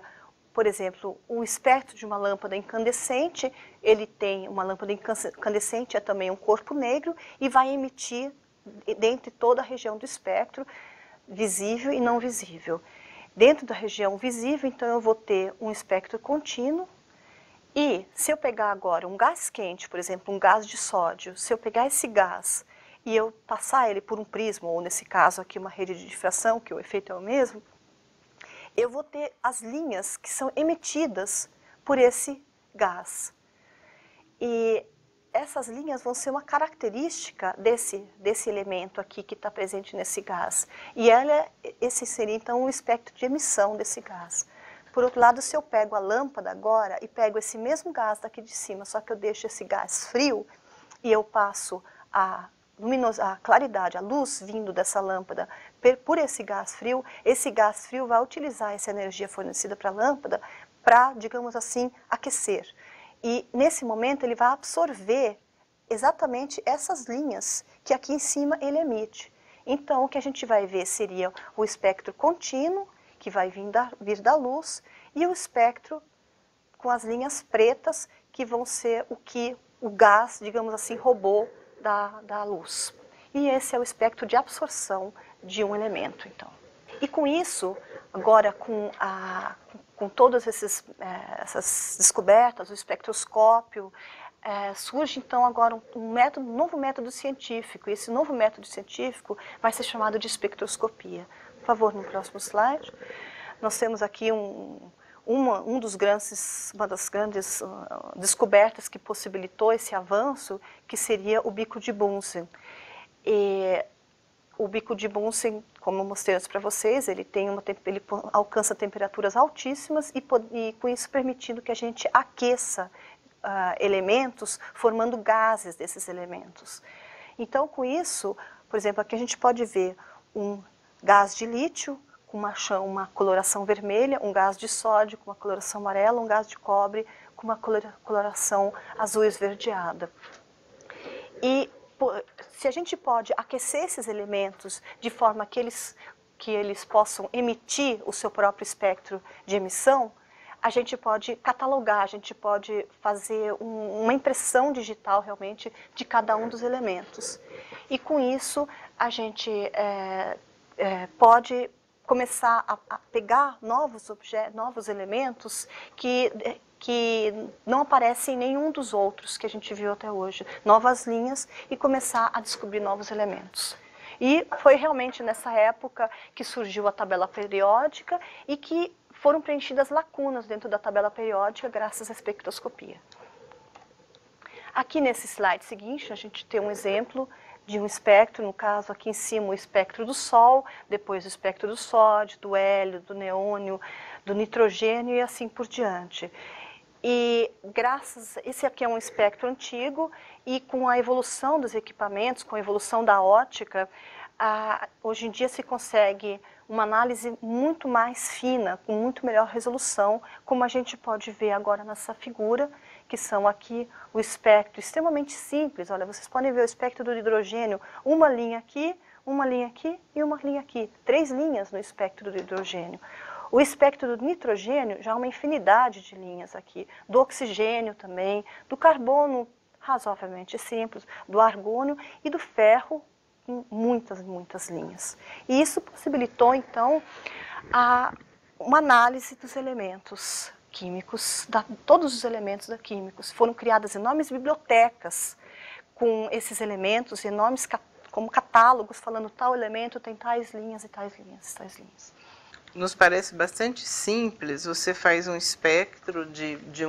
por exemplo, o espectro de uma lâmpada incandescente. Ele tem uma lâmpada incandescente, é também um corpo negro, e vai emitir dentro de toda a região do espectro, visível e não visível. Dentro da região visível, então, eu vou ter um espectro contínuo. E se eu pegar agora um gás quente, por exemplo, um gás de sódio, se eu pegar esse gás e eu passar ele por um prisma, ou nesse caso aqui uma rede de difração, que o efeito é o mesmo, eu vou ter as linhas que são emitidas por esse gás. E essas linhas vão ser uma característica desse elemento aqui que está presente nesse gás. E esse seria então o espectro de emissão desse gás. Por outro lado, se eu pego a lâmpada agora e pego esse mesmo gás daqui de cima, só que eu deixo esse gás frio e eu passo a claridade, a luz vindo dessa lâmpada por esse gás frio vai utilizar essa energia fornecida para a lâmpada para, digamos assim, aquecer. E nesse momento ele vai absorver exatamente essas linhas que aqui em cima ele emite. Então o que a gente vai ver seria o espectro contínuo, que vai vir da luz, e o espectro com as linhas pretas, que vão ser o que o gás, digamos assim, roubou da luz. E esse é o espectro de absorção de um elemento, então. E com isso, agora com todas essas descobertas, o espectroscópio, surge então agora um novo método científico, e esse novo método científico vai ser chamado de espectroscopia. Por favor, no próximo slide. Nós temos aqui uma das grandes descobertas que possibilitou esse avanço, que seria o bico de Bunsen. E o bico de Bunsen, como eu mostrei antes para vocês, ele alcança temperaturas altíssimas e com isso permitindo que a gente aqueça elementos, formando gases desses elementos. Então, com isso, por exemplo, aqui a gente pode ver um gás de lítio com uma coloração vermelha, um gás de sódio com uma coloração amarela, um gás de cobre com uma coloração azul esverdeada. E se a gente pode aquecer esses elementos de forma que eles possam emitir o seu próprio espectro de emissão, a gente pode catalogar, a gente pode fazer uma impressão digital realmente de cada um dos elementos. E com isso a gente pode começar a pegar novos elementos que não aparecem em nenhum dos outros que a gente viu até hoje, novas linhas, e começar a descobrir novos elementos. E foi realmente nessa época que surgiu a tabela periódica e que foram preenchidas lacunas dentro da tabela periódica graças à espectroscopia. Aqui nesse slide seguinte, a gente tem um exemplo de um espectro, no caso aqui em cima o espectro do Sol, depois o espectro do sódio, do hélio, do neônio, do nitrogênio e assim por diante. E esse aqui é um espectro antigo e com a evolução dos equipamentos, com a evolução da óptica, hoje em dia se consegue uma análise muito mais fina, com muito melhor resolução, como a gente pode ver agora nessa figura, que são aqui o espectro extremamente simples. Olha, vocês podem ver o espectro do hidrogênio, uma linha aqui e uma linha aqui. 3 linhas no espectro do hidrogênio. O espectro do nitrogênio já é uma infinidade de linhas aqui, do oxigênio também, do carbono razoavelmente simples, do argônio e do ferro, muitas, muitas linhas. E isso possibilitou, então, uma análise dos elementos químicos, todos os elementos químicos. Foram criadas enormes bibliotecas com esses elementos, enormes como catálogos, falando tal elemento tem tais linhas e tais linhas, tais linhas. Nos parece bastante simples, você faz um espectro de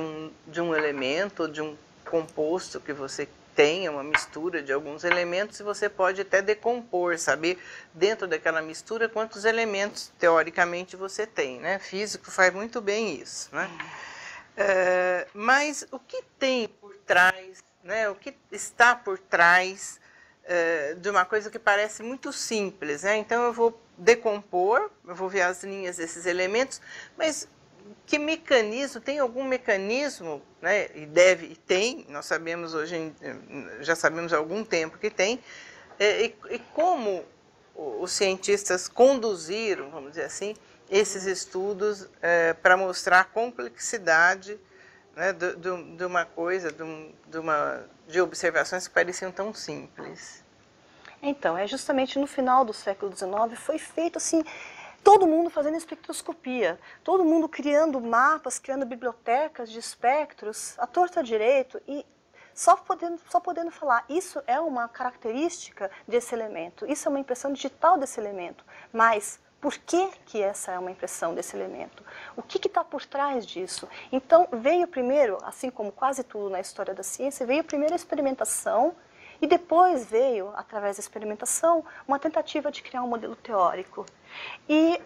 um elemento, de um composto que você tenha, uma mistura de alguns elementos, e você pode até decompor, saber dentro daquela mistura quantos elementos, teoricamente, você tem, né? Físico faz muito bem isso, né? Mas o que tem por trás, né? O que está por trás de uma coisa que parece muito simples, né? Então eu vou decompor, eu vou ver as linhas desses elementos, mas que mecanismo, tem algum mecanismo, né? E tem, nós sabemos hoje, já sabemos há algum tempo que tem, e como os cientistas conduziram, vamos dizer assim, esses estudos para mostrar a complexidade, né, de uma coisa, de observações que pareciam tão simples. Então, justamente no final do século XIX, foi feito assim, todo mundo fazendo espectroscopia, todo mundo criando mapas, criando bibliotecas de espectros, à torta à direito, e só podendo falar, isso é uma característica desse elemento, isso é uma impressão digital desse elemento, mas por que essa é uma impressão desse elemento? O que está por trás disso? Então, veio primeiro, assim como quase tudo na história da ciência, veio primeiro a experimentação, e depois veio, através da experimentação, uma tentativa de criar um modelo teórico. E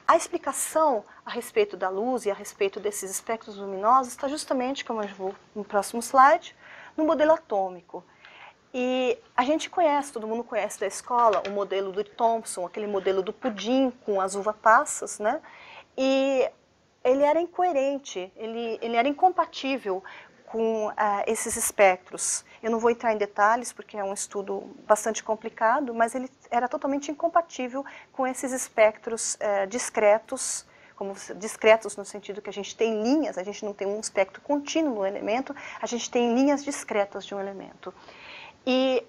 a explicação a respeito da luz e a respeito desses espectros luminosos está justamente, como eu vou no próximo slide, no modelo atômico. E a gente conhece, todo mundo conhece da escola, o modelo do Thomson, aquele modelo do pudim com as uva passas, né? E ele era incoerente, ele era incompatível com esses espectros. Eu não vou entrar em detalhes, porque é um estudo bastante complicado, mas ele era totalmente incompatível com esses espectros discretos, discretos no sentido que a gente tem linhas, a gente não tem um espectro contínuo no elemento, a gente tem linhas discretas de um elemento. E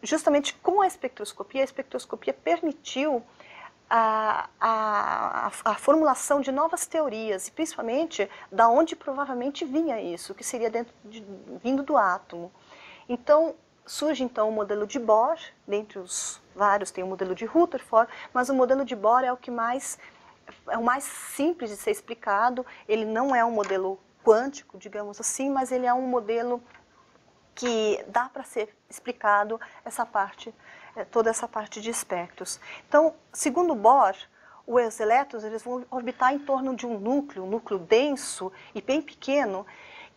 justamente com a espectroscopia permitiu a formulação de novas teorias, e principalmente da onde provavelmente vinha isso, que seria vindo do átomo. Então, surge então o modelo de Bohr, dentre os vários tem o modelo de Rutherford, mas o modelo de Bohr é o mais simples de ser explicado, ele não é um modelo quântico, digamos assim, mas ele é um modelo que dá para ser explicado toda essa parte de espectros. Então, segundo Bohr, os elétrons eles vão orbitar em torno de um núcleo denso e bem pequeno,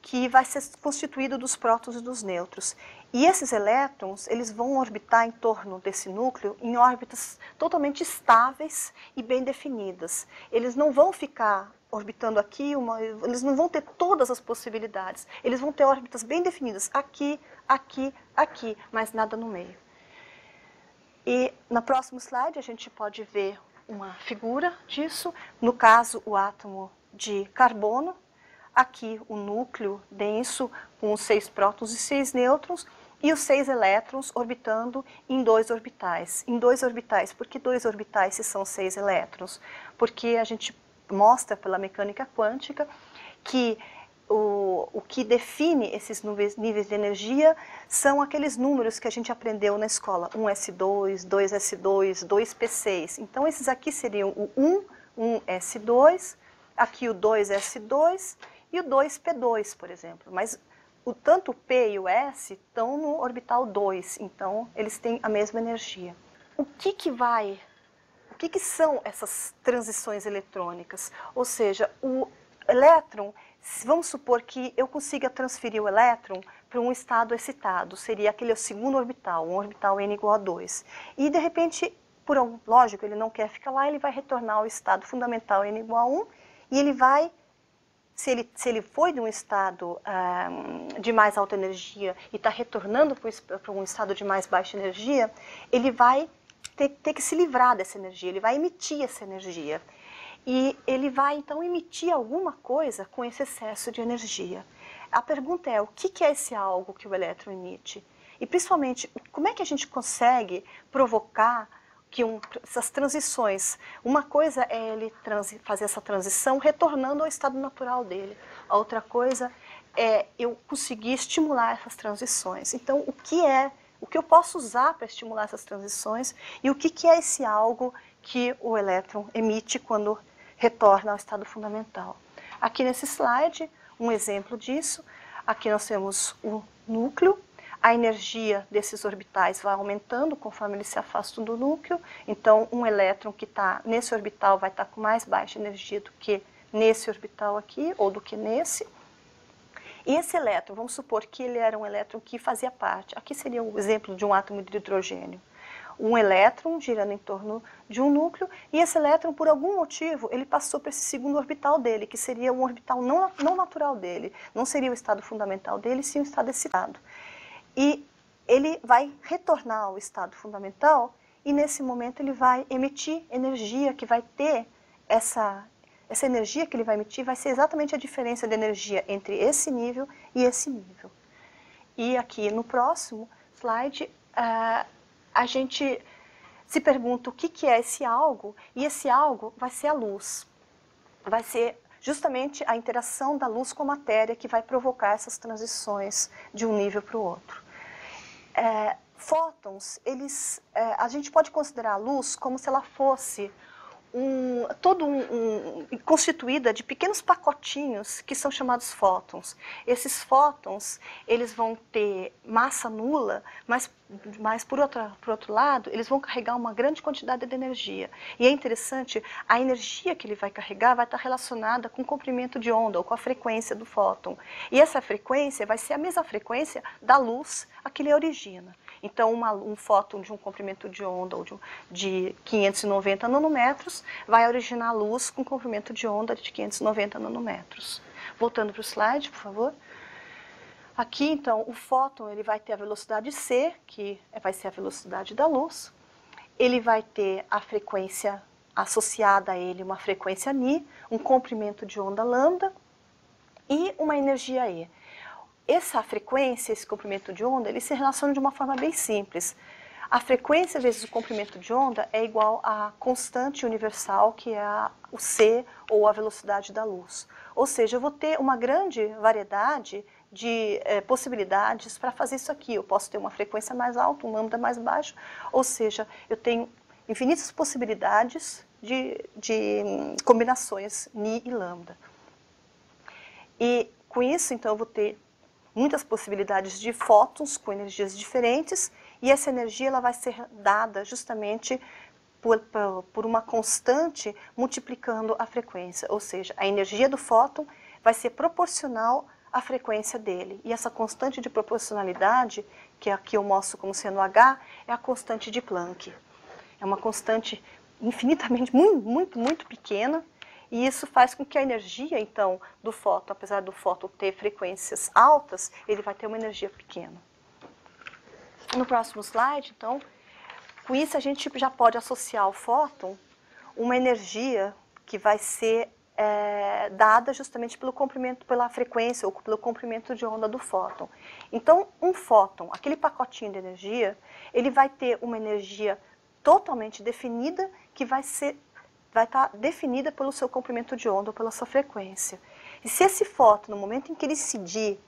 que vai ser constituído dos prótons e dos nêutrons. E esses elétrons eles vão orbitar em torno desse núcleo em órbitas totalmente estáveis e bem definidas. Eles não vão ficar orbitando aqui, eles não vão ter todas as possibilidades. Eles vão ter órbitas bem definidas, aqui, aqui, aqui, mas nada no meio. E no próximo slide a gente pode ver uma figura disso, no caso o átomo de carbono, aqui o núcleo denso com os 6 prótons e 6 nêutrons, e os 6 elétrons orbitando em 2 orbitais. Em 2 orbitais, por que 2 orbitais se são 6 elétrons? Porque a gente mostra pela mecânica quântica que o que define esses níveis de energia são aqueles números que a gente aprendeu na escola, 1s2, 2s2, 2p6. Então, esses aqui seriam o 1s2, aqui o 2s2 e o 2p2, por exemplo. Mas tanto o P e o S estão no orbital 2, então eles têm a mesma energia. O que são essas transições eletrônicas? Ou seja, o elétron, vamos supor que eu consiga transferir o elétron para um estado excitado, seria aquele segundo orbital, um orbital n igual a 2. E de repente, lógico, ele não quer ficar lá, ele vai retornar ao estado fundamental n igual a 1, e ele vai, se ele foi de um estado de mais alta energia e está retornando para um estado de mais baixa energia, ele vai ter que se livrar dessa energia, ele vai emitir essa energia. E ele vai, então, emitir alguma coisa com esse excesso de energia. A pergunta é, o que é esse algo que o elétron emite? E, principalmente, como é que a gente consegue provocar essas transições? Uma coisa é ele fazer essa transição retornando ao estado natural dele. A outra coisa é eu conseguir estimular essas transições. Então, o que eu posso usar para estimular essas transições e o que é esse algo que o elétron emite quando retorna ao estado fundamental. Aqui nesse slide, um exemplo disso. Aqui nós temos o núcleo. A energia desses orbitais vai aumentando conforme eles se afastam do núcleo. Então, um elétron que está nesse orbital vai estar com mais baixa energia do que nesse orbital aqui, ou do que nesse. E esse elétron, vamos supor que ele era um elétron que fazia parte. Aqui seria o exemplo de um átomo de hidrogênio. Um elétron girando em torno de um núcleo, e esse elétron, por algum motivo, ele passou para esse segundo orbital dele, que seria um orbital não natural dele. Não seria o estado fundamental dele, sim o estado excitado. E ele vai retornar ao estado fundamental, e nesse momento ele vai emitir energia que vai ter essa energia que ele vai emitir vai ser exatamente a diferença de energia entre esse nível e esse nível. E aqui no próximo slide, a gente se pergunta o que é esse algo, e esse algo vai ser a luz. Vai ser justamente a interação da luz com a matéria que vai provocar essas transições de um nível para o outro. Fótons, a gente pode considerar a luz como se ela fosse constituída de pequenos pacotinhos que são chamados fótons. Esses fótons, eles vão ter massa nula, mas por outro lado, eles vão carregar uma grande quantidade de energia. E é interessante, a energia que ele vai carregar vai estar relacionada com o comprimento de onda, ou com a frequência do fóton. E essa frequência vai ser a mesma frequência da luz a que ele origina. Então, um fóton de um comprimento de onda ou de 590 nanômetros vai originar luz com comprimento de onda de 590 nanômetros. Voltando para o slide, por favor. Aqui, então, o fóton ele vai ter a velocidade c, que vai ser a velocidade da luz. Ele vai ter a frequência associada a ele, uma frequência μ, um comprimento de onda lambda e uma energia E. Essa frequência, esse comprimento de onda, eles se relacionam de uma forma bem simples. A frequência vezes o comprimento de onda é igual à constante universal, que é o c, ou a velocidade da luz. Ou seja, eu vou ter uma grande variedade de possibilidades para fazer isso aqui. Eu posso ter uma frequência mais alta, um lambda mais baixo, ou seja, eu tenho infinitas possibilidades de combinações μ e lambda. E com isso, então, eu vou ter muitas possibilidades de fótons com energias diferentes, e essa energia ela vai ser dada justamente por uma constante multiplicando a frequência, ou seja, a energia do fóton vai ser proporcional à frequência dele. E essa constante de proporcionalidade, que aqui eu mostro como sendo H, é a constante de Planck. É uma constante infinitamente, muito pequena, e isso faz com que a energia, então, do fóton, apesar do fóton ter frequências altas, ele vai ter uma energia pequena. No próximo slide, então, com isso a gente já pode associar ao fóton uma energia que vai ser dada justamente pelo comprimento, pela frequência ou pelo comprimento de onda do fóton. Então, um fóton, aquele pacotinho de energia, ele vai ter uma energia totalmente definida que vai estar definida pelo seu comprimento de onda ou pela sua frequência. E se esse fóton, no momento em que ele incidir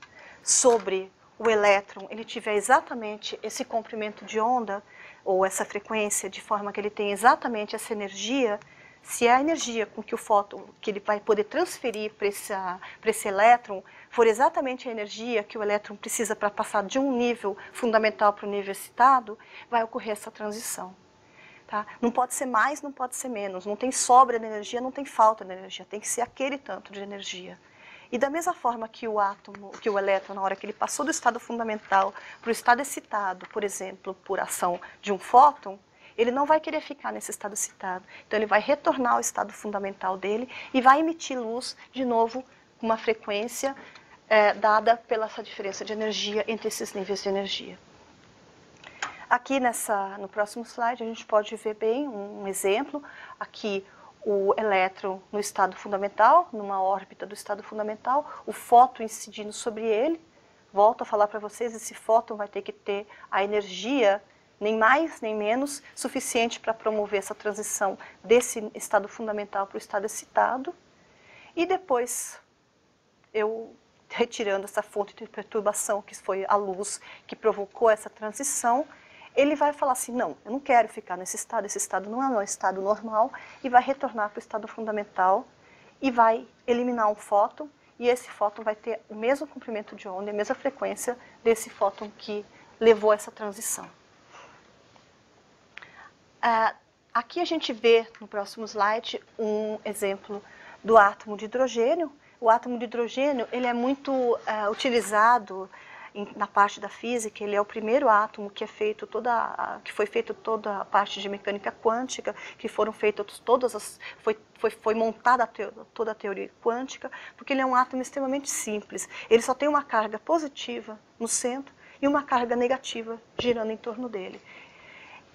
sobre o elétron, ele tiver exatamente esse comprimento de onda ou essa frequência, de forma que ele tenha exatamente essa energia, Se a energia com que o fóton, que ele vai poder transferir para esse elétron, for exatamente a energia que o elétron precisa para passar de um nível fundamental para o nível excitado, vai ocorrer essa transição. Tá? Não pode ser mais, não pode ser menos. Não tem sobra de energia, não tem falta de energia. Tem que ser aquele tanto de energia. E da mesma forma que o átomo, que o elétron, na hora que ele passou do estado fundamental para o estado excitado, por exemplo, por ação de um fóton, ele não vai querer ficar nesse estado excitado. Então ele vai retornar ao estado fundamental dele e vai emitir luz de novo com uma frequência dada pela essa diferença de energia entre esses níveis de energia. Aqui no próximo slide a gente pode ver bem um exemplo. Aqui o elétron no estado fundamental, numa órbita do estado fundamental, o fóton incidindo sobre ele. Volto a falar para vocês, esse fóton vai ter que ter a energia, nem mais nem menos, suficiente para promover essa transição desse estado fundamental para o estado excitado. E depois, eu retirando essa fonte de perturbação, que foi a luz que provocou essa transição, ele vai falar assim, não, eu não quero ficar nesse estado, esse estado não é um estado normal, e vai retornar para o estado fundamental e vai eliminar um fóton, e esse fóton vai ter o mesmo comprimento de onda, a mesma frequência desse fóton que levou a essa transição. Aqui a gente vê, no próximo slide, um exemplo do átomo de hidrogênio. O átomo de hidrogênio ele é muito utilizado na parte da física. Ele é o primeiro átomo que foi feito toda a parte de mecânica quântica, que foram feitas foi montada toda a teoria quântica, porque ele é um átomo extremamente simples. Ele só tem uma carga positiva no centro e uma carga negativa girando em torno dele.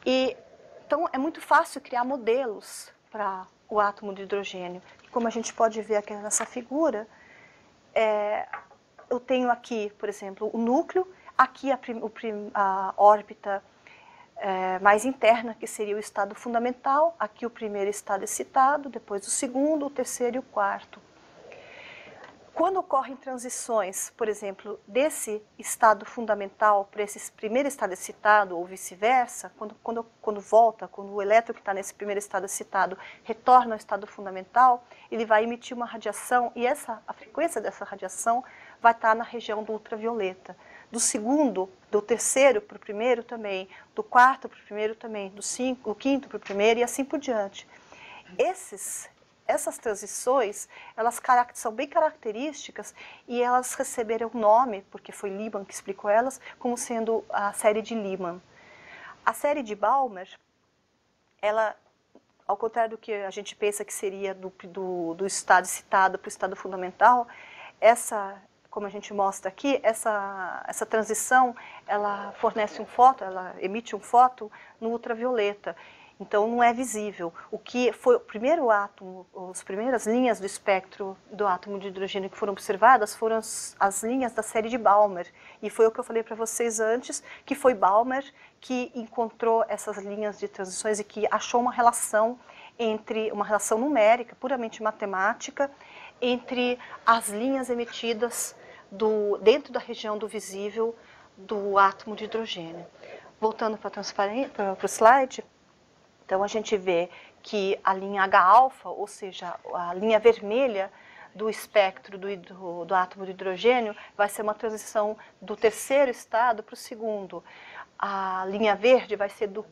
Então, é muito fácil criar modelos para o átomo de hidrogênio. Como a gente pode ver aqui nessa figura, eu tenho aqui, por exemplo, o núcleo, aqui a órbita mais interna, que seria o estado fundamental, aqui o primeiro estado excitado, depois o segundo, o terceiro e o quarto. Quando ocorrem transições, por exemplo, desse estado fundamental para esse primeiro estado excitado ou vice-versa, quando o elétron que está nesse primeiro estado excitado retorna ao estado fundamental, ele vai emitir uma radiação e a frequência dessa radiação vai estar na região do ultravioleta. Do terceiro para o primeiro também, do quarto para o primeiro também, do quinto para o primeiro e assim por diante. Essas transições, elas são bem características e elas receberam o nome, porque foi Lyman que explicou elas, como sendo a série de Lyman. A série de Balmer, ela, ao contrário do que a gente pensa que seria do estado excitado para o estado fundamental, como a gente mostra aqui, essa transição, ela fornece um fóton, ela emite um fóton no ultravioleta. Então, não é visível. O que foi o primeiro átomo, as primeiras linhas do espectro do átomo de hidrogênio que foram observadas foram as linhas da série de Balmer. E foi o que eu falei para vocês antes, que foi Balmer que encontrou essas linhas de transições e que achou uma relação numérica, puramente matemática, entre as linhas emitidas dentro da região do visível do átomo de hidrogênio. Voltando para o slide. Então, a gente vê que a linha H-alfa, ou seja, a linha vermelha do espectro do átomo de hidrogênio, vai ser uma transição do terceiro estado para o segundo. A linha verde vai ser do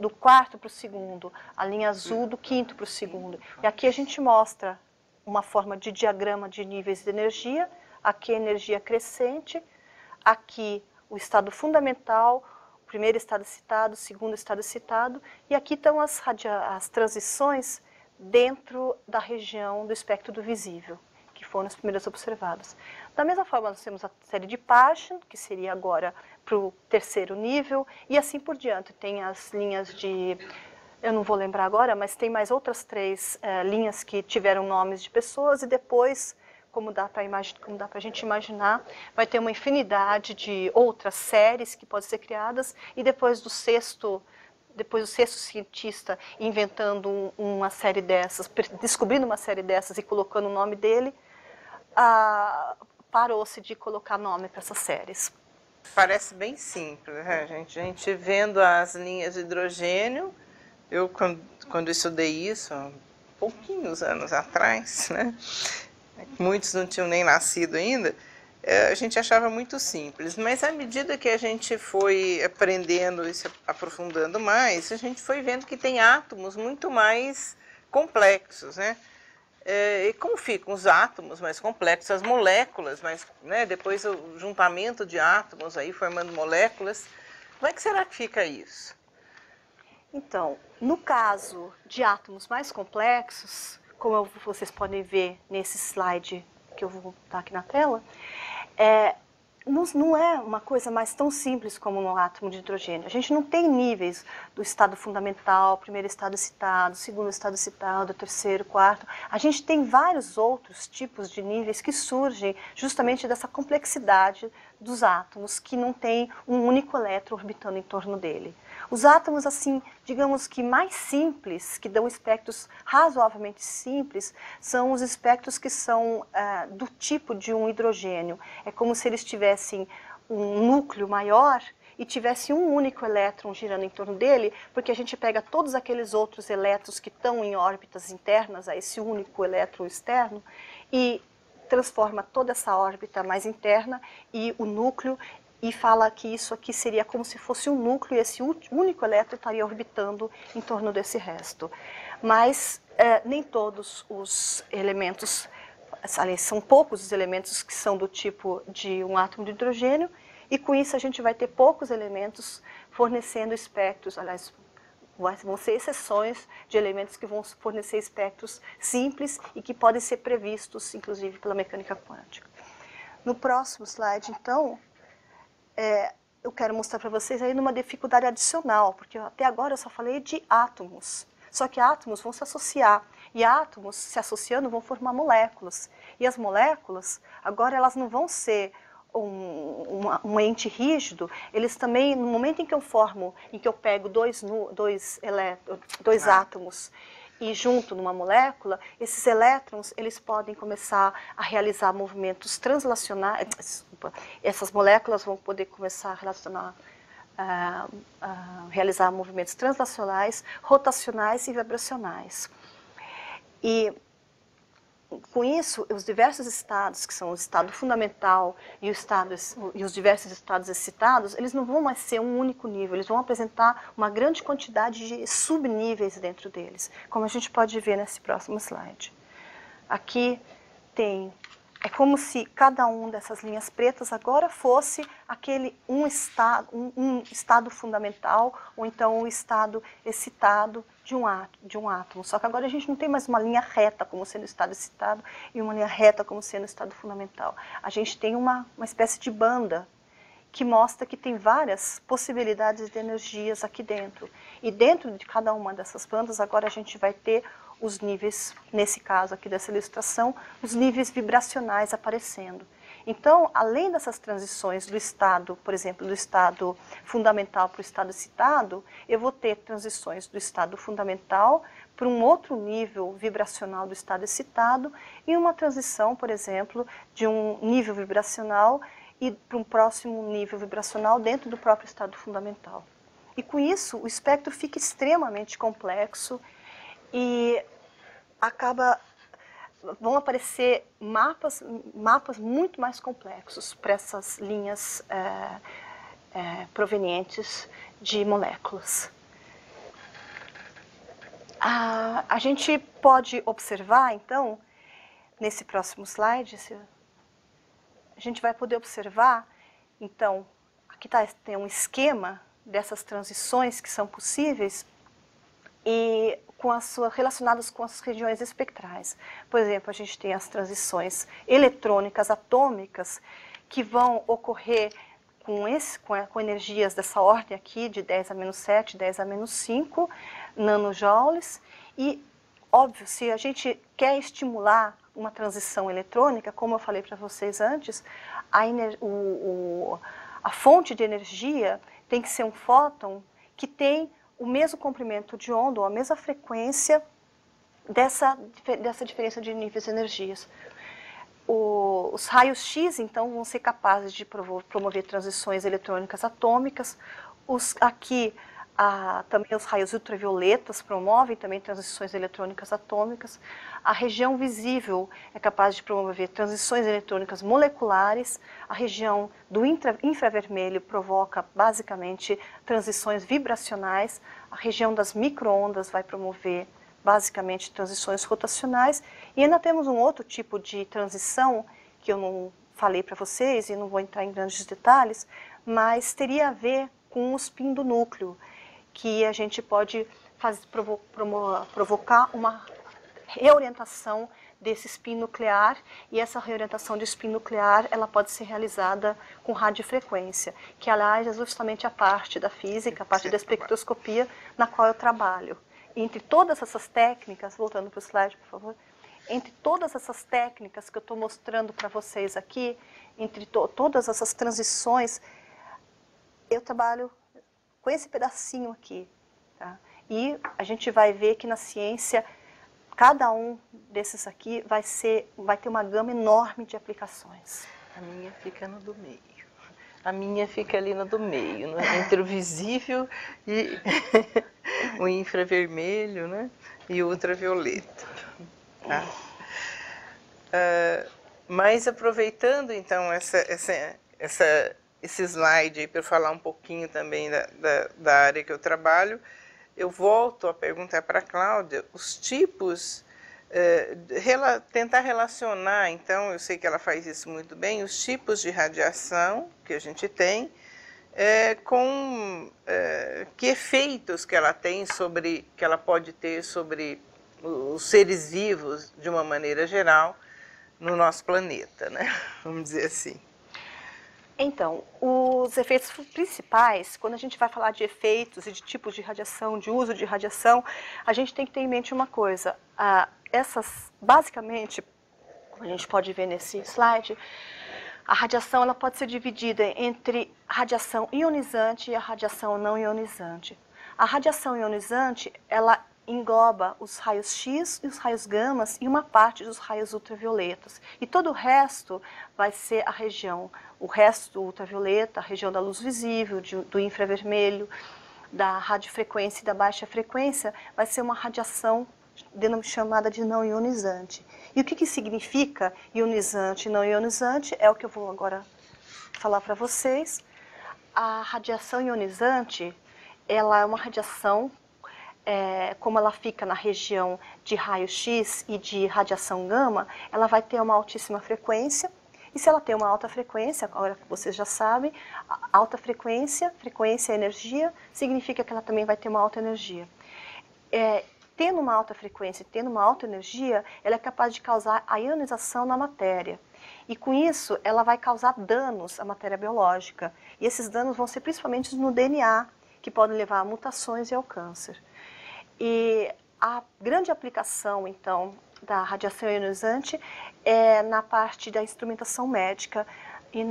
quarto para o segundo. A linha azul do quinto para o segundo. E aqui a gente mostra uma forma de diagrama de níveis de energia. Aqui a energia crescente, aqui o estado fundamental, primeiro estado excitado, segundo estado excitado, e aqui estão as transições dentro da região do espectro do visível, que foram as primeiras observadas. Da mesma forma, nós temos a série de Paschen, que seria agora para o terceiro nível, e assim por diante. Tem as linhas eu não vou lembrar agora, mas tem mais outras 3 linhas que tiveram nomes de pessoas, e depois, como dá para a gente imaginar, vai ter uma infinidade de outras séries que podem ser criadas, e depois do sexto cientista inventando uma série dessas, descobrindo uma série dessas e colocando o nome dele, parou-se de colocar nome para essas séries. Parece bem simples, né? A gente vendo as linhas de hidrogênio, eu quando estudei isso, pouquinhos anos atrás, né? Muitos não tinham nem nascido ainda, a gente achava muito simples, mas à medida que a gente foi aprendendo e se aprofundando mais, a gente foi vendo que tem átomos muito mais complexos, né? E como ficam os átomos mais complexos, as moléculas, mas, né, depois o juntamento de átomos aí formando moléculas, como é que será que fica isso? Então, no caso de átomos mais complexos, como vocês podem ver nesse slide que eu vou botar aqui na tela, não é uma coisa mais tão simples como um átomo de hidrogênio. A gente não tem níveis do estado fundamental, primeiro estado excitado, segundo estado excitado, terceiro, quarto. A gente tem vários outros tipos de níveis que surgem justamente dessa complexidade dos átomos, que não tem um único elétron orbitando em torno dele. Os átomos, assim, digamos que mais simples, que dão espectros razoavelmente simples, são os espectros que são do tipo de um hidrogênio. É como se eles tivessem um núcleo maior e tivesse um único elétron girando em torno dele, porque a gente pega todos aqueles outros elétrons que estão em órbitas internas a esse único elétron externo e transforma toda essa órbita mais interna e o núcleo e fala que isso aqui seria como se fosse um núcleo e esse único elétron estaria orbitando em torno desse resto. Mas nem todos os elementos, aliás, são poucos os elementos que são do tipo de um átomo de hidrogênio e com isso a gente vai ter poucos elementos fornecendo espectros, aliás, vão ser exceções de elementos que vão fornecer espectros simples e que podem ser previstos, inclusive, pela mecânica quântica. No próximo slide, então, eu quero mostrar para vocês aí numa dificuldade adicional, porque até agora eu só falei de átomos. Só que átomos vão se associar, e átomos se associando vão formar moléculas. E as moléculas, agora elas não vão ser um ente rígido, eles também, no momento em que eu pego dois átomos e junto numa molécula, esses elétrons, eles podem começar a realizar movimentos translacionais, essas moléculas vão poder começar a realizar movimentos translacionais, rotacionais e vibracionais. E com isso, os diversos estados, que são o estado fundamental e os diversos estados excitados, eles não vão mais ser um único nível, eles vão apresentar uma grande quantidade de subníveis dentro deles, como a gente pode ver nesse próximo slide. Aqui é como se cada um dessas linhas pretas agora fosse um estado fundamental, ou então um estado excitado de um átomo. Só que agora a gente não tem mais uma linha reta como sendo o estado excitado e uma linha reta como sendo o estado fundamental. A gente tem uma espécie de banda que mostra que tem várias possibilidades de energias aqui dentro. E dentro de cada uma dessas bandas, agora a gente vai ter os níveis, nesse caso aqui dessa ilustração, os níveis vibracionais aparecendo. Então, além dessas transições do estado, por exemplo, do estado fundamental para o estado excitado, eu vou ter transições do estado fundamental para um outro nível vibracional do estado excitado e uma transição, por exemplo, de um nível vibracional e para um próximo nível vibracional dentro do próprio estado fundamental. E com isso, o espectro fica extremamente complexo e vão aparecer mapas muito mais complexos para essas linhas provenientes de moléculas. A gente pode observar, então, nesse próximo slide, a gente vai poder observar, então, aqui tem um esquema dessas transições que são possíveis e relacionadas com as regiões espectrais. Por exemplo, a gente tem as transições eletrônicas atômicas que vão ocorrer com energias dessa ordem aqui, de 10 a menos 7, 10 a menos 5 nanojoules. E, óbvio, se a gente quer estimular uma transição eletrônica, como eu falei para vocês antes, a fonte de energia tem que ser um fóton que tem o mesmo comprimento de onda, ou a mesma frequência dessa diferença de níveis de energias. Os raios X, então, vão ser capazes de promover transições eletrônicas atômicas. Aqui, Também os raios ultravioletas promovem também transições eletrônicas atômicas. A região visível é capaz de promover transições eletrônicas moleculares. A região do infravermelho provoca, basicamente, transições vibracionais. A região das microondas vai promover, basicamente, transições rotacionais. E ainda temos um outro tipo de transição, que eu não falei para vocês, e não vou entrar em grandes detalhes, mas teria a ver com o spin do núcleo, que a gente pode provocar uma reorientação desse spin nuclear, e essa reorientação de spin nuclear ela pode ser realizada com radiofrequência, que aliás é justamente a parte da física, a parte da espectroscopia na qual eu trabalho. Entre todas essas técnicas, voltando para o slide, por favor, entre todas essas técnicas que eu estou mostrando para vocês aqui, entre todas essas transições, eu trabalho com esse pedacinho aqui, tá? E a gente vai ver que na ciência, cada um desses aqui vai ter uma gama enorme de aplicações. A minha fica no do meio. A minha fica ali no do meio, né? Entre o visível e o infravermelho, né? E o ultravioleta. Tá? Mas aproveitando então esse slide aí para falar um pouquinho também da área que eu trabalho, eu volto a perguntar para a Cláudia os tipos, tentar relacionar, então, eu sei que ela faz isso muito bem, os tipos de radiação que a gente tem, com que efeitos que ela tem que ela pode ter sobre os seres vivos, de uma maneira geral, no nosso planeta, né? Vamos dizer assim. Então, os efeitos principais, quando a gente vai falar de efeitos e de tipos de radiação, de uso de radiação, a gente tem que ter em mente uma coisa. Basicamente, como a gente pode ver nesse slide, a radiação ela pode ser dividida entre radiação ionizante e a radiação não ionizante. A radiação ionizante, ela engloba os raios X e os raios gamas e uma parte dos raios ultravioletas. E todo o resto vai ser o resto do ultravioleta, a região da luz visível, do infravermelho, da radiofrequência e da baixa frequência, vai ser uma radiação chamada de não ionizante. E o que significa ionizante e não ionizante é o que eu vou agora falar para vocês. A radiação ionizante, ela é uma radiação, como ela fica na região de raio-x e de radiação gama, ela vai ter uma altíssima frequência. E se ela tem uma alta frequência, agora que vocês já sabem, alta frequência, frequência é energia, significa que ela também vai ter uma alta energia. Tendo uma alta frequência e tendo uma alta energia, ela é capaz de causar a ionização na matéria. E com isso, ela vai causar danos à matéria biológica. E esses danos vão ser principalmente no DNA, que podem levar a mutações e ao câncer. E a grande aplicação, então, da radiação ionizante é na parte da instrumentação médica e,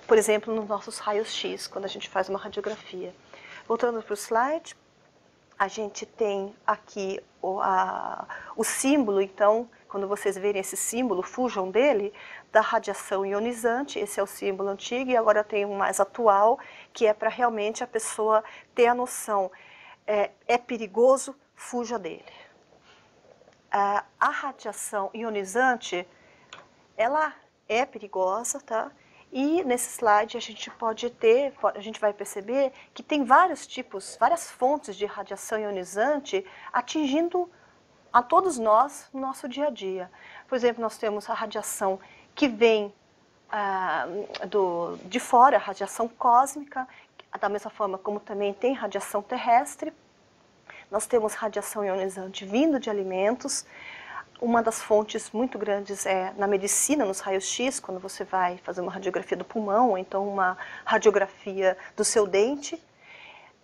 por exemplo, nos nossos raios-x, quando a gente faz uma radiografia. Voltando para o slide, a gente tem aqui o símbolo, então, quando vocês verem esse símbolo, fujam dele, da radiação ionizante. Esse é o símbolo antigo e agora tem um mais atual, que é para realmente a pessoa ter a noção. É perigoso, fuja dele. A radiação ionizante, ela é perigosa, tá? E nesse slide a gente vai perceber que tem várias fontes de radiação ionizante atingindo a todos nós no nosso dia a dia. Por exemplo, nós temos a radiação que vem de fora, a radiação cósmica, da mesma forma como também tem radiação terrestre. Nós temos radiação ionizante vindo de alimentos. Uma das fontes muito grandes é na medicina, nos raios-x, quando você vai fazer uma radiografia do pulmão, ou então uma radiografia do seu dente.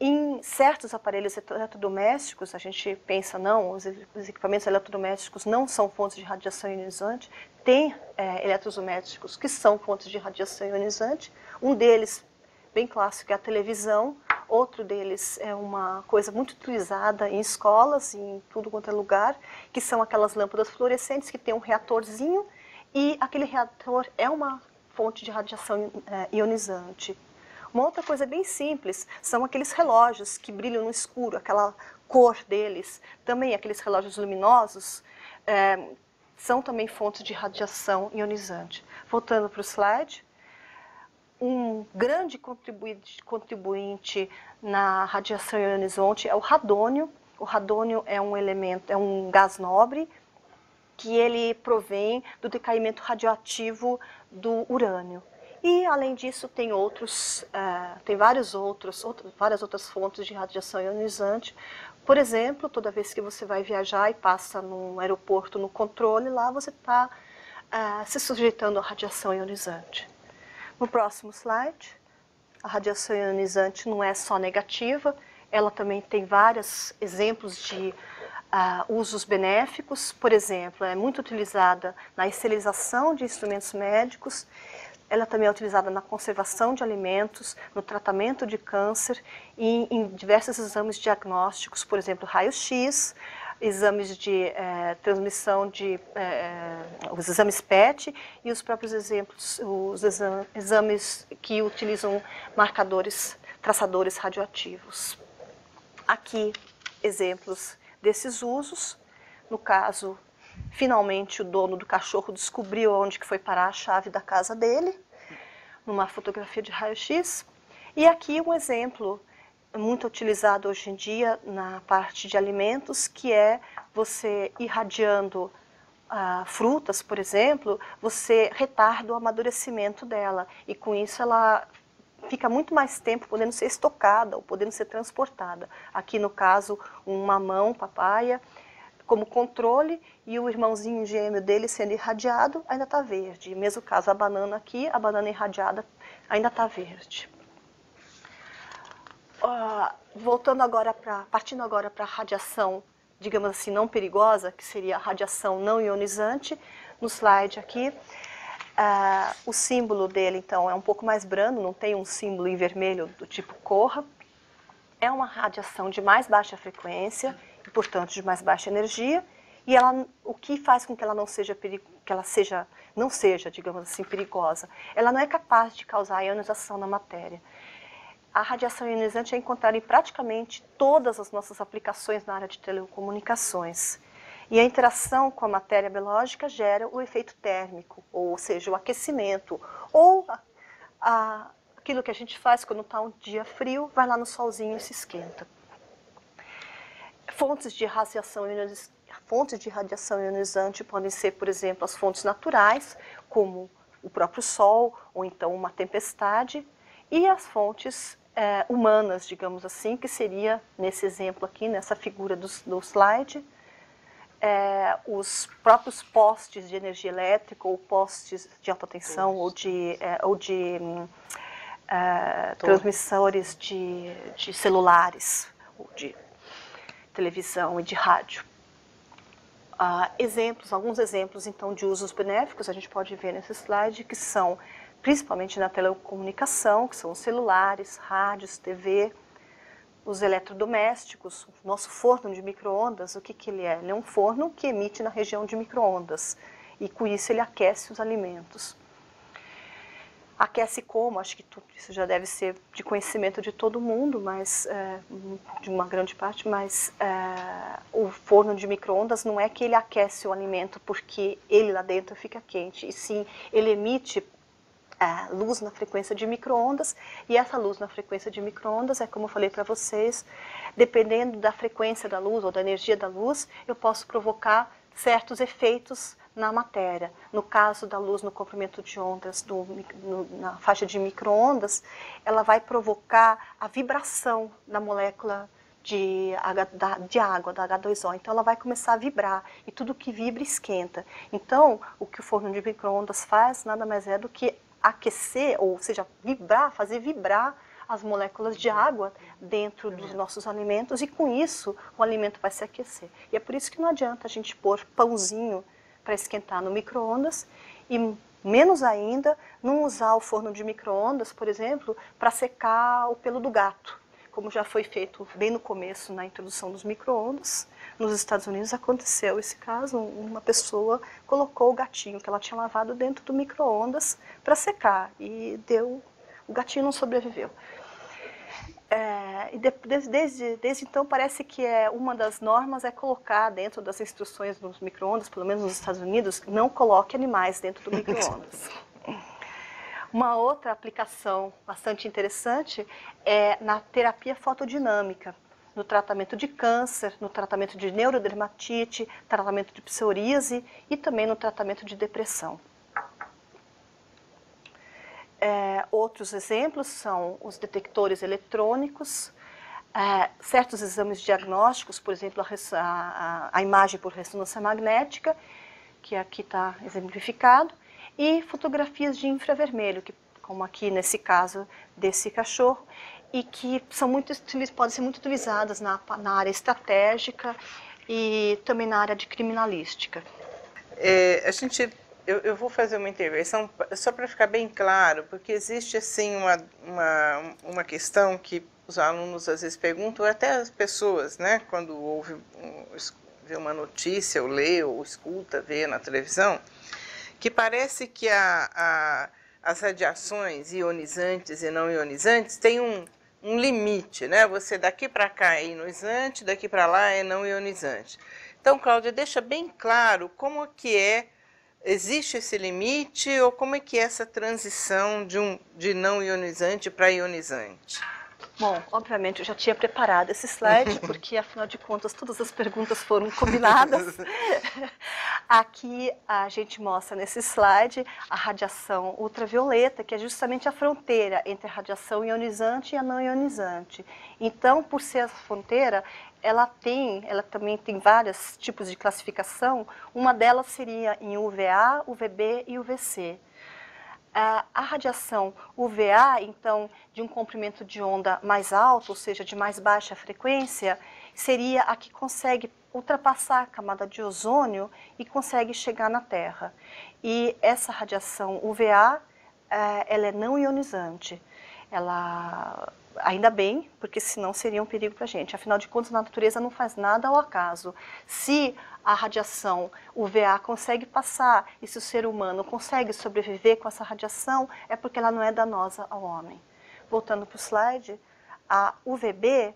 Em certos aparelhos eletrodomésticos, a gente pensa, não, os equipamentos eletrodomésticos não são fontes de radiação ionizante. Tem eletrodomésticos que são fontes de radiação ionizante. Um deles, bem clássico, é a televisão. Outro deles é uma coisa muito utilizada em escolas, em tudo quanto é lugar, que são aquelas lâmpadas fluorescentes que tem um reatorzinho e aquele reator é uma fonte de radiação ionizante. Uma outra coisa bem simples são aqueles relógios que brilham no escuro, aquela cor deles, também aqueles relógios luminosos, são também fontes de radiação ionizante. Voltando para o slide, um grande contribuinte na radiação ionizante é o radônio. O radônio é um elemento, é um gás nobre, que ele provém do decaimento radioativo do urânio. E, além disso, tem várias outras fontes de radiação ionizante. Por exemplo, toda vez que você vai viajar e passa num aeroporto no controle, lá você está se sujeitando à radiação ionizante. No próximo slide, a radiação ionizante não é só negativa, ela também tem vários exemplos de usos benéficos. Por exemplo, é muito utilizada na esterilização de instrumentos médicos, ela também é utilizada na conservação de alimentos, no tratamento de câncer e em diversos exames diagnósticos, por exemplo, raio-x, exames de transmissão os exames PET e os próprios exames que utilizam marcadores, traçadores radioativos. Aqui, exemplos desses usos. No caso, finalmente o dono do cachorro descobriu onde que foi parar a chave da casa dele, numa fotografia de raio-x. E aqui um exemplo muito utilizado hoje em dia na parte de alimentos, que é você irradiando frutas, por exemplo, você retarda o amadurecimento dela e com isso ela fica muito mais tempo podendo ser estocada ou podendo ser transportada. Aqui no caso, um mamão, papaya, como controle, e o irmãozinho gêmeo dele sendo irradiado ainda está verde. Mesmo caso a banana aqui, a banana irradiada ainda está verde. Partindo agora para a radiação, digamos assim, não perigosa, que seria a radiação não ionizante, no slide aqui, o símbolo dele, então, é um pouco mais brando, não tem um símbolo em vermelho do tipo Corra. É uma radiação de mais baixa frequência e, portanto, de mais baixa energia, e o que faz com que ela não seja, digamos assim, perigosa? Ela não é capaz de causar ionização na matéria. A radiação ionizante é encontrada em praticamente todas as nossas aplicações na área de telecomunicações. E a interação com a matéria biológica gera o efeito térmico, ou seja, o aquecimento, ou aquilo que a gente faz quando está um dia frio, vai lá no solzinho e se esquenta. Fontes de radiação ionizante podem ser, por exemplo, as fontes naturais, como o próprio sol, ou então uma tempestade, e as fontes humanas, digamos assim, que seria, nesse exemplo aqui, nessa figura do slide, os próprios postes de energia elétrica, ou postes de alta tensão, ou de transmissores de celulares, ou de televisão e de rádio. Alguns exemplos, então, de usos benéficos, a gente pode ver nesse slide, que são principalmente na telecomunicação, que são os celulares, rádios, TV, os eletrodomésticos, o nosso forno de micro-ondas. O que ele é? Ele é um forno que emite na região de micro-ondas, e com isso ele aquece os alimentos. Aquece como? Acho que isso já deve ser de conhecimento de todo mundo, mas de uma grande parte, mas o forno de micro-ondas não é que ele aquece o alimento porque ele lá dentro fica quente, e sim ele emite luz na frequência de micro-ondas, e essa luz na frequência de micro-ondas é, como eu falei para vocês, dependendo da frequência da luz ou da energia da luz, eu posso provocar certos efeitos na matéria. No caso da luz no comprimento de ondas, na faixa de micro-ondas, ela vai provocar a vibração da molécula de água, da H2O. Então ela vai começar a vibrar, e tudo que vibra esquenta. Então, o que o forno de micro-ondas faz nada mais é do que aquecer, ou seja, fazer vibrar as moléculas de água dentro dos nossos alimentos, e com isso o alimento vai se aquecer. E é por isso que não adianta a gente pôr pãozinho para esquentar no micro-ondas, e menos ainda não usar o forno de micro-ondas, por exemplo, para secar o pelo do gato, como já foi feito bem no começo na introdução dos micro-ondas. Nos Estados Unidos aconteceu esse caso, uma pessoa colocou o gatinho que ela tinha lavado dentro do micro-ondas para secar, e deu O gatinho não sobreviveu. E desde então parece que uma das normas é colocar dentro das instruções dos micro-ondas, pelo menos nos Estados Unidos, não coloque animais dentro do micro-ondas. Uma outra aplicação bastante interessante é na terapia fotodinâmica, no tratamento de câncer, no tratamento de neurodermatite, tratamento de psoríase e também no tratamento de depressão. Outros exemplos são os detectores eletrônicos, certos exames diagnósticos, por exemplo, a imagem por ressonância magnética, que aqui está exemplificado, e fotografias de infravermelho, como aqui nesse caso desse cachorro, e que podem ser muito utilizadas na área estratégica e também na área de criminalística. Eu vou fazer uma intervenção só para ficar bem claro, porque existe assim uma questão que os alunos às vezes perguntam, até as pessoas, né, quando vê uma notícia, ou lê, ou escuta, vê na televisão, que parece que as radiações ionizantes e não ionizantes têm um limite, né? Você daqui para cá é ionizante, daqui para lá é não ionizante. Então, Cláudia, deixa bem claro como que existe esse limite ou como é que é essa transição de não ionizante para ionizante? Bom, obviamente eu já tinha preparado esse slide, porque afinal de contas todas as perguntas foram combinadas. Aqui a gente mostra nesse slide a radiação ultravioleta, que é justamente a fronteira entre a radiação ionizante e a não ionizante. Então, por ser a fronteira, ela também tem vários tipos de classificação. Uma delas seria em UVA, UVB e UVC. A radiação UVA, então, de um comprimento de onda mais alto, ou seja, de mais baixa frequência, seria a que consegue ultrapassar a camada de ozônio e consegue chegar na Terra. E essa radiação UVA, ela é não ionizante. Ainda bem, porque senão seria um perigo para a gente. Afinal de contas, a natureza não faz nada ao acaso. Se a radiação UVA consegue passar e se o ser humano consegue sobreviver com essa radiação, é porque ela não é danosa ao homem. Voltando para o slide, a UVB,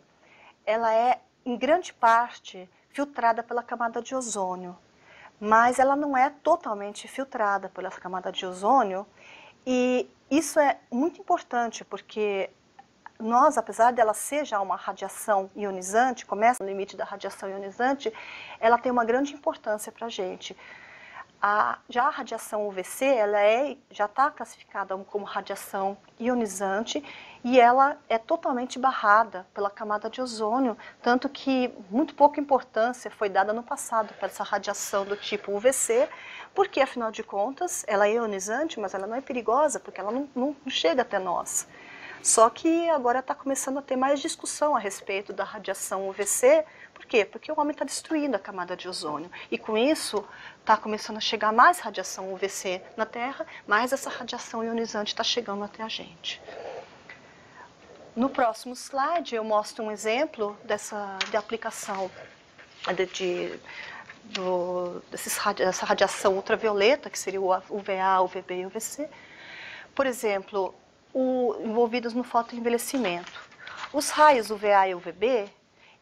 ela é, em grande parte, filtrada pela camada de ozônio, mas ela não é totalmente filtrada pela camada de ozônio, e isso é muito importante, porque nós, apesar dela ser já uma radiação ionizante, começa no limite da radiação ionizante, ela tem uma grande importância para a gente. Já a radiação UVC, ela já está classificada como radiação ionizante e ela é totalmente barrada pela camada de ozônio, tanto que muito pouca importância foi dada no passado para essa radiação do tipo UVC, porque, afinal de contas, ela é ionizante, mas ela não é perigosa, porque ela não chega até nós. Só que agora está começando a ter mais discussão a respeito da radiação UVC. Por quê? Porque o homem está destruindo a camada de ozônio. E com isso está começando a chegar mais radiação UVC na Terra, mais essa radiação ionizante está chegando até a gente. No próximo slide eu mostro um exemplo de aplicação dessa radiação ultravioleta, que seria o UVA, UVB e UVC. Por exemplo, envolvidos no fotoenvelhecimento. Os raios UVA e UVB,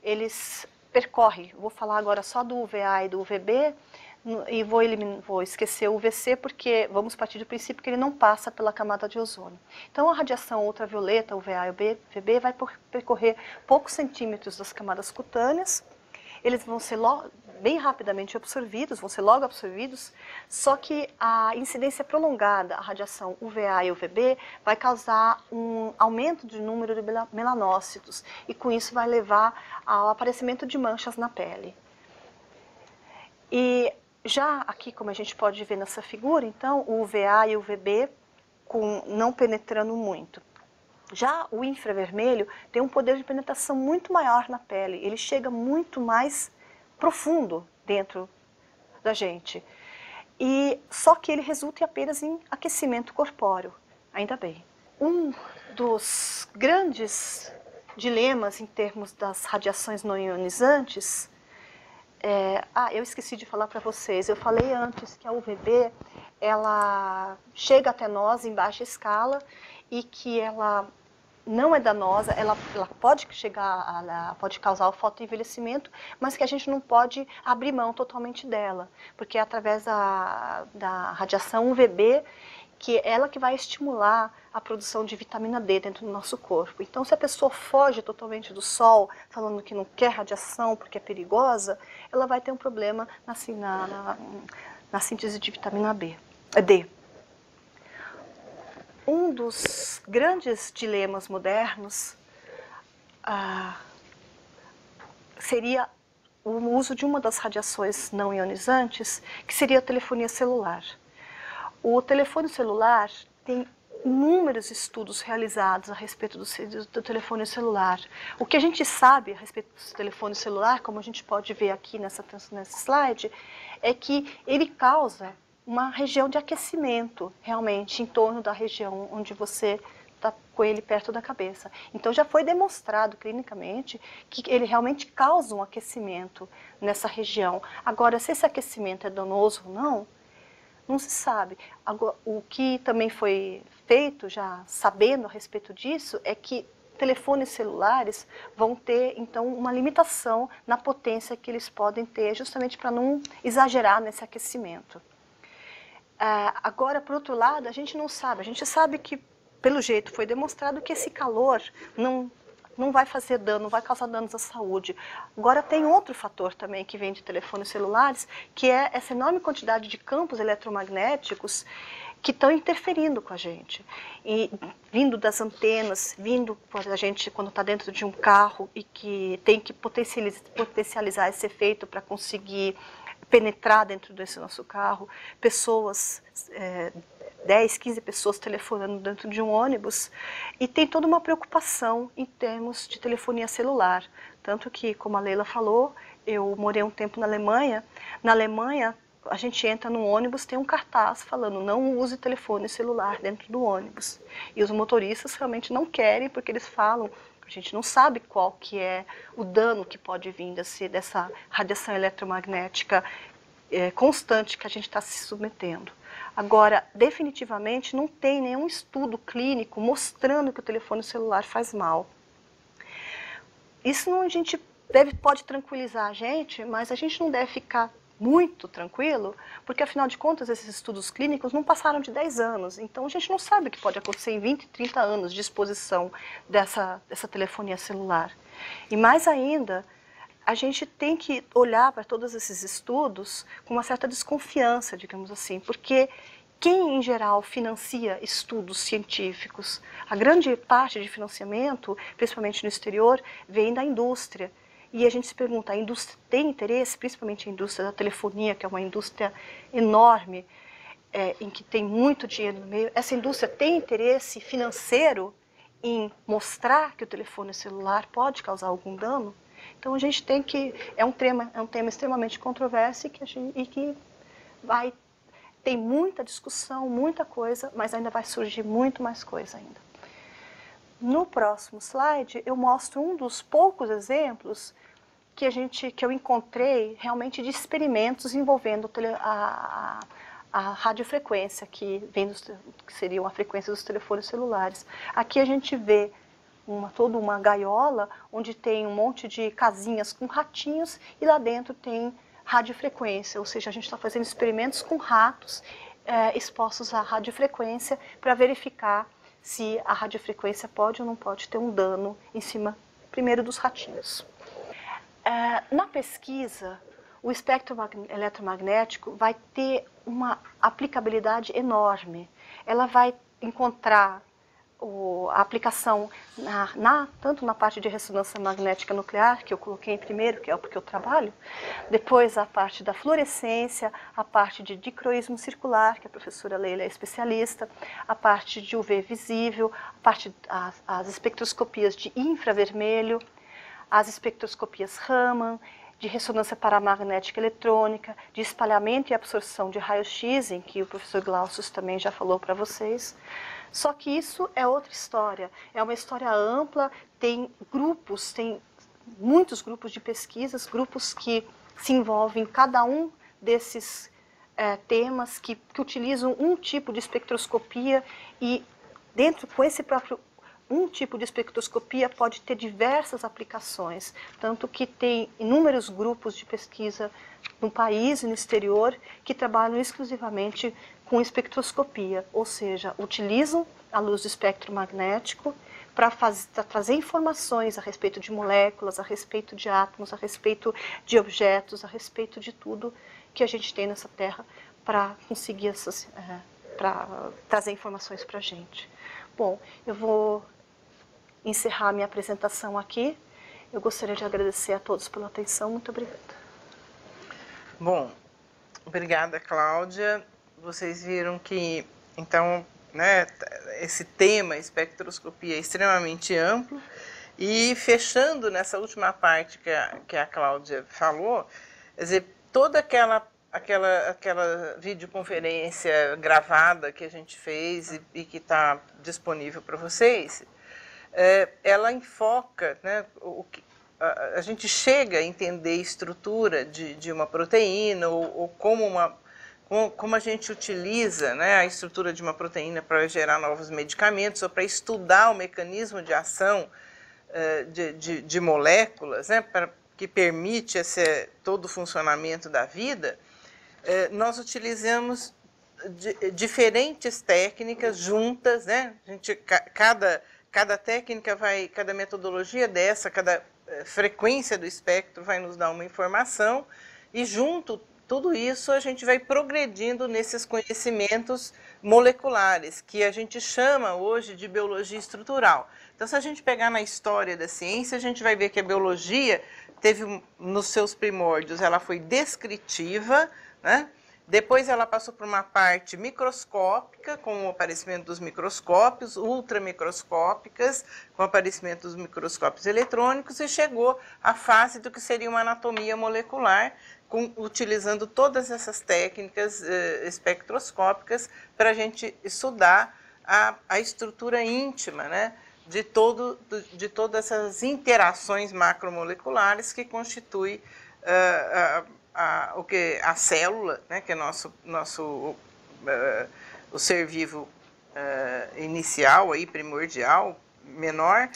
eles percorrem, vou falar agora só do UVA e do UVB, e vou esquecer o UVC, porque vamos partir do princípio que ele não passa pela camada de ozônio. Então, a radiação ultravioleta, UVA e UVB, vai percorrer poucos centímetros das camadas cutâneas, eles vão ser bem rapidamente absorvidos, vão ser logo absorvidos, só que a incidência prolongada, a radiação UVA e UVB, vai causar um aumento de número de melanócitos e com isso vai levar ao aparecimento de manchas na pele. E já aqui, como a gente pode ver nessa figura, então, o UVA e o UVB não penetrando muito. Já o infravermelho tem um poder de penetração muito maior na pele, ele chega muito mais profundo dentro da gente. Só que ele resulta apenas em aquecimento corpóreo, ainda bem. Um dos grandes dilemas em termos das radiações não ionizantes eu esqueci de falar para vocês, eu falei antes que a UVB ela chega até nós em baixa escala e que ela não é danosa, ela pode pode causar o fotoenvelhecimento, mas que a gente não pode abrir mão totalmente dela, porque é através da radiação UVB que é ela que vai estimular a produção de vitamina D dentro do nosso corpo. Então, se a pessoa foge totalmente do sol, falando que não quer radiação porque é perigosa, ela vai ter um problema na síntese de vitamina D. Um dos grandes dilemas modernos seria o uso de uma das radiações não ionizantes, que seria a telefonia celular. O telefone celular tem inúmeros estudos realizados a respeito do telefone celular. O que a gente sabe a respeito do telefone celular, como a gente pode ver aqui nesse slide, é que ele causa uma região de aquecimento, realmente, em torno da região onde você está com ele perto da cabeça. Então, já foi demonstrado clinicamente que ele realmente causa um aquecimento nessa região. Agora, se esse aquecimento é danoso ou não se sabe. Agora, o que também foi feito, já sabendo a respeito disso, é que telefones celulares vão ter, então, uma limitação na potência que eles podem ter, justamente para não exagerar nesse aquecimento. Agora, por outro lado, a gente não sabe. A gente sabe que, pelo jeito, foi demonstrado que esse calor não vai fazer dano, não vai causar danos à saúde. Agora, tem outro fator também que vem de telefones celulares, que é essa enorme quantidade de campos eletromagnéticos que estão interferindo com a gente. E vindo das antenas, vindo por a gente quando está dentro de um carro e que tem que potencializar esse efeito para conseguir penetrar dentro desse nosso carro, pessoas, 10, 15 pessoas telefonando dentro de um ônibus, e tem toda uma preocupação em termos de telefonia celular. Tanto que, como a Leila falou, eu morei um tempo na Alemanha. Na Alemanha, a gente entra num ônibus, tem um cartaz falando não use telefone celular dentro do ônibus. E os motoristas realmente não querem, porque eles falam, a gente não sabe qual que é o dano que pode vir dessa radiação eletromagnética constante que a gente está se submetendo. Agora, definitivamente, não tem nenhum estudo clínico mostrando que o telefone celular faz mal. Isso a gente pode tranquilizar a gente, mas a gente não deve ficar muito tranquilo, porque afinal de contas esses estudos clínicos não passaram de 10 anos, então a gente não sabe o que pode acontecer em 20, 30 anos de exposição dessa telefonia celular. E mais ainda, a gente tem que olhar para todos esses estudos com uma certa desconfiança, digamos assim, porque quem em geral financia estudos científicos, a grande parte de financiamento, principalmente no exterior, vem da indústria. E a gente se pergunta, a indústria tem interesse, principalmente a indústria da telefonia, que é uma indústria enorme, em que tem muito dinheiro no meio, essa indústria tem interesse financeiro em mostrar que o telefone celular pode causar algum dano? Então a gente tem que, é um tema extremamente controverso e que tem muita discussão, muita coisa, mas ainda vai surgir muito mais coisa ainda. No próximo slide, eu mostro um dos poucos exemplos que eu encontrei realmente de experimentos envolvendo a radiofrequência, que seria a frequência dos telefones celulares. Aqui a gente vê toda uma gaiola, onde tem um monte de casinhas com ratinhos, e lá dentro tem radiofrequência, ou seja, a gente está fazendo experimentos com ratos expostos à radiofrequência para verificar se a radiofrequência pode ou não pode ter um dano em cima, primeiro, dos ratinhos. Na pesquisa, o espectro eletromagnético vai ter uma aplicabilidade enorme. Ela vai encontrar a aplicação tanto na parte de ressonância magnética nuclear, que eu coloquei primeiro, que é porque eu trabalho, depois a parte da fluorescência, a parte de dicroísmo circular, que a professora Leila é especialista, a parte de UV visível, as espectroscopias de infravermelho, as espectroscopias Raman, de ressonância paramagnética eletrônica, de espalhamento e absorção de raio-x, em que o professor Glaucius também já falou para vocês. Só que isso é outra história, é uma história ampla, tem muitos grupos de pesquisas, grupos que se envolvem em cada um desses temas, que utilizam um tipo de espectroscopia e com esse próprio um tipo de espectroscopia pode ter diversas aplicações, tanto que tem inúmeros grupos de pesquisa no país e no exterior que trabalham exclusivamente com espectroscopia, ou seja, utilizam a luz do espectro magnético para trazer informações a respeito de moléculas, a respeito de átomos, a respeito de objetos, a respeito de tudo que a gente tem nessa Terra para conseguir para trazer informações para a gente. Bom, eu vou encerrar minha apresentação aqui. Eu gostaria de agradecer a todos pela atenção. Muito obrigada. Bom, obrigada, Cláudia. Vocês viram que, então, né, esse tema espectroscopia é extremamente amplo, e fechando nessa última parte que a Cláudia falou, quer dizer, toda aquela videoconferência gravada que a gente fez e que está disponível para vocês, ela enfoca, né, a gente chega a entender a estrutura de uma proteína, ou como a gente utiliza, né, a estrutura de uma proteína para gerar novos medicamentos, ou para estudar o mecanismo de ação de moléculas, né, que permite todo o funcionamento da vida. Nós utilizamos diferentes técnicas juntas, né? Cada técnica cada metodologia dessa, cada frequência do espectro vai nos dar uma informação, e junto tudo isso a gente vai progredindo nesses conhecimentos moleculares, que a gente chama hoje de biologia estrutural. Então, se a gente pegar na história da ciência, a gente vai ver que a biologia teve, nos seus primórdios, ela foi descritiva, né? Depois ela passou por uma parte microscópica, com o aparecimento dos microscópios, ultramicroscópicas, com o aparecimento dos microscópios eletrônicos, e chegou à fase do que seria uma anatomia molecular, utilizando todas essas técnicas espectroscópicas para a gente estudar a estrutura íntima, né, de todas essas interações macromoleculares que constituem a célula, né, que é o ser vivo inicial, aí, primordial, menor,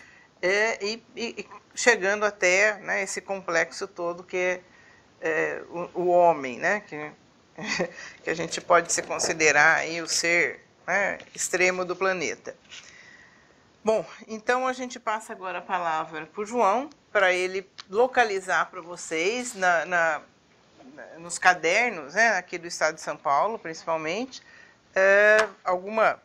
e chegando até, né, esse complexo todo que é o homem, né, que a gente pode se considerar aí o ser, né, extremo do planeta. Bom, então a gente passa agora a palavra para o João, para ele localizar para vocês nos cadernos, né, aqui do estado de São Paulo, principalmente, alguns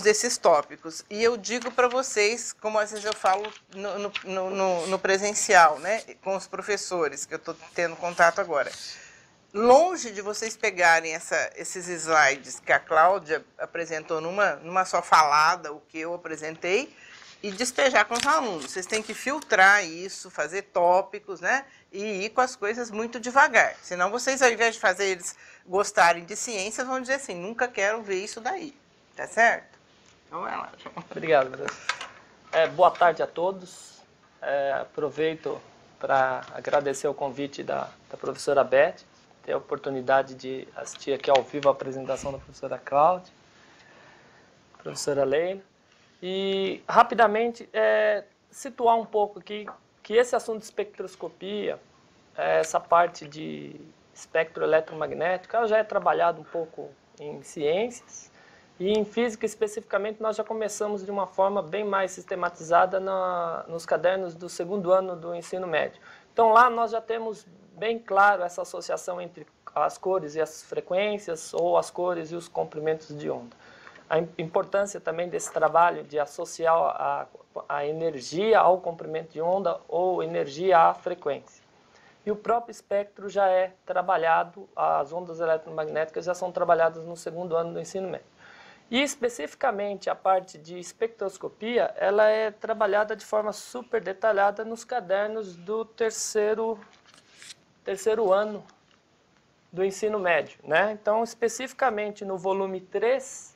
desses tópicos. E eu digo para vocês, como às vezes eu falo no presencial, né, com os professores, que eu estou tendo contato agora. Longe de vocês pegarem esses slides que a Cláudia apresentou numa só falada, o que eu apresentei, e despejar com os alunos. Vocês têm que filtrar isso, fazer tópicos, né? E ir com as coisas muito devagar. Senão vocês, ao invés de fazer eles gostarem de ciência, vão dizer assim, nunca quero ver isso daí. Tá certo? Então vai lá, João. Obrigado, professor. Boa tarde a todos. Aproveito para agradecer o convite da professora Beth, ter a oportunidade de assistir aqui ao vivo a apresentação da professora Cláudia, professora Leila. E, rapidamente, situar um pouco aqui que esse assunto de espectroscopia, essa parte de espectro eletromagnético, ela já é trabalhado um pouco em ciências, e em física, especificamente, nós já começamos de uma forma bem mais sistematizada nos cadernos do segundo ano do ensino médio. Então, lá nós já temos bem claro essa associação entre as cores e as frequências, ou as cores e os comprimentos de onda. A importância também desse trabalho de associar a energia ao comprimento de onda ou energia à frequência. E o próprio espectro já é trabalhado, as ondas eletromagnéticas já são trabalhadas no segundo ano do ensino médio. E especificamente a parte de espectroscopia, ela é trabalhada de forma super detalhada nos cadernos do terceiro ano do ensino médio, né? Então, especificamente no volume 3,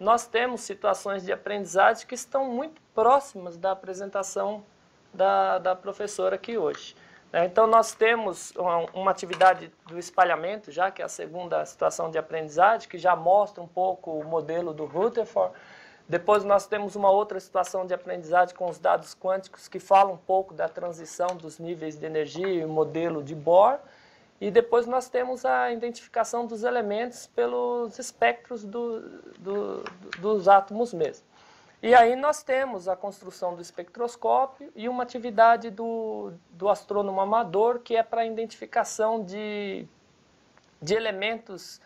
nós temos situações de aprendizagem que estão muito próximas da apresentação da professora aqui hoje. Então, nós temos uma atividade do espalhamento, já que é a segunda situação de aprendizagem, que já mostra um pouco o modelo do Rutherford. Depois, nós temos uma outra situação de aprendizagem com os dados quânticos, que fala um pouco da transição dos níveis de energia e o modelo de Bohr. E depois, nós temos a identificação dos elementos pelos espectros dos átomos mesmo. E aí nós temos a construção do espectroscópio e uma atividade do astrônomo amador, que é para a identificação de elementos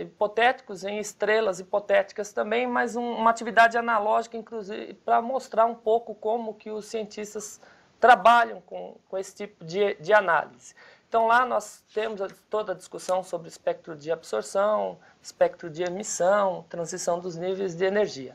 hipotéticos em estrelas hipotéticas também, mas uma atividade analógica, inclusive, para mostrar um pouco como que os cientistas trabalham com esse tipo de análise. Então lá nós temos toda a discussão sobre espectro de absorção, espectro de emissão, transição dos níveis de energia.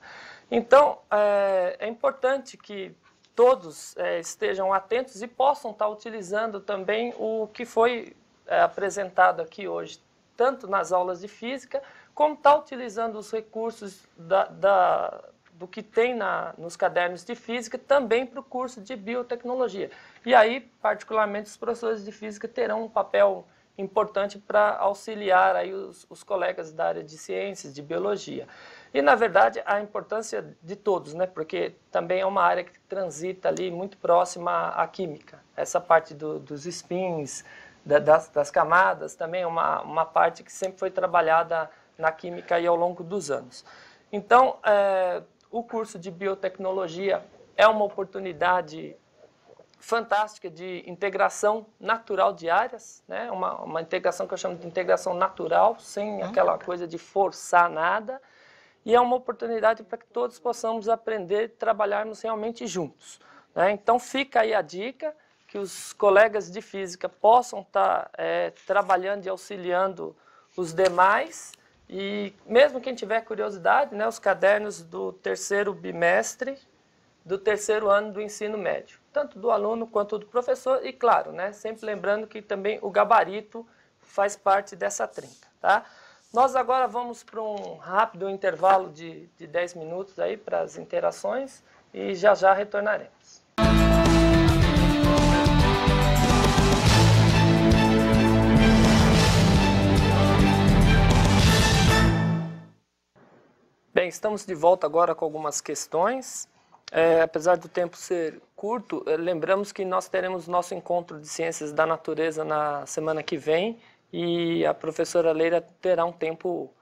Então, é importante que todos estejam atentos e possam estar utilizando também o que foi apresentado aqui hoje, tanto nas aulas de física, como estar utilizando os recursos do que tem nos cadernos de física, também para o curso de biotecnologia. E aí, particularmente, os professores de física terão um papel importante para auxiliar aí os colegas da área de ciências, de biologia. E, na verdade, a importância de todos, né? Porque também é uma área que transita ali muito próxima à química. Essa parte dos spins, das camadas, também é uma parte que sempre foi trabalhada na química aí ao longo dos anos. Então, o curso de biotecnologia é uma oportunidade fantástica de integração natural de áreas, né? Uma integração que eu chamo de integração natural, sem aquela coisa de forçar nada. E é uma oportunidade para que todos possamos aprender e trabalharmos realmente juntos, né? Então fica aí a dica que os colegas de física possam estar trabalhando e auxiliando os demais. E mesmo quem tiver curiosidade, né, os cadernos do terceiro bimestre, do terceiro ano do ensino médio, tanto do aluno quanto do professor, e claro, né, sempre lembrando que também o gabarito faz parte dessa trinca, tá? Nós agora vamos para um rápido intervalo de 10 minutos aí para as interações e já retornaremos. Bem, estamos de volta agora com algumas questões. Apesar do tempo ser curto, lembramos que nós teremos nosso encontro de ciências da natureza na semana que vem e a professora Leila terá um tempo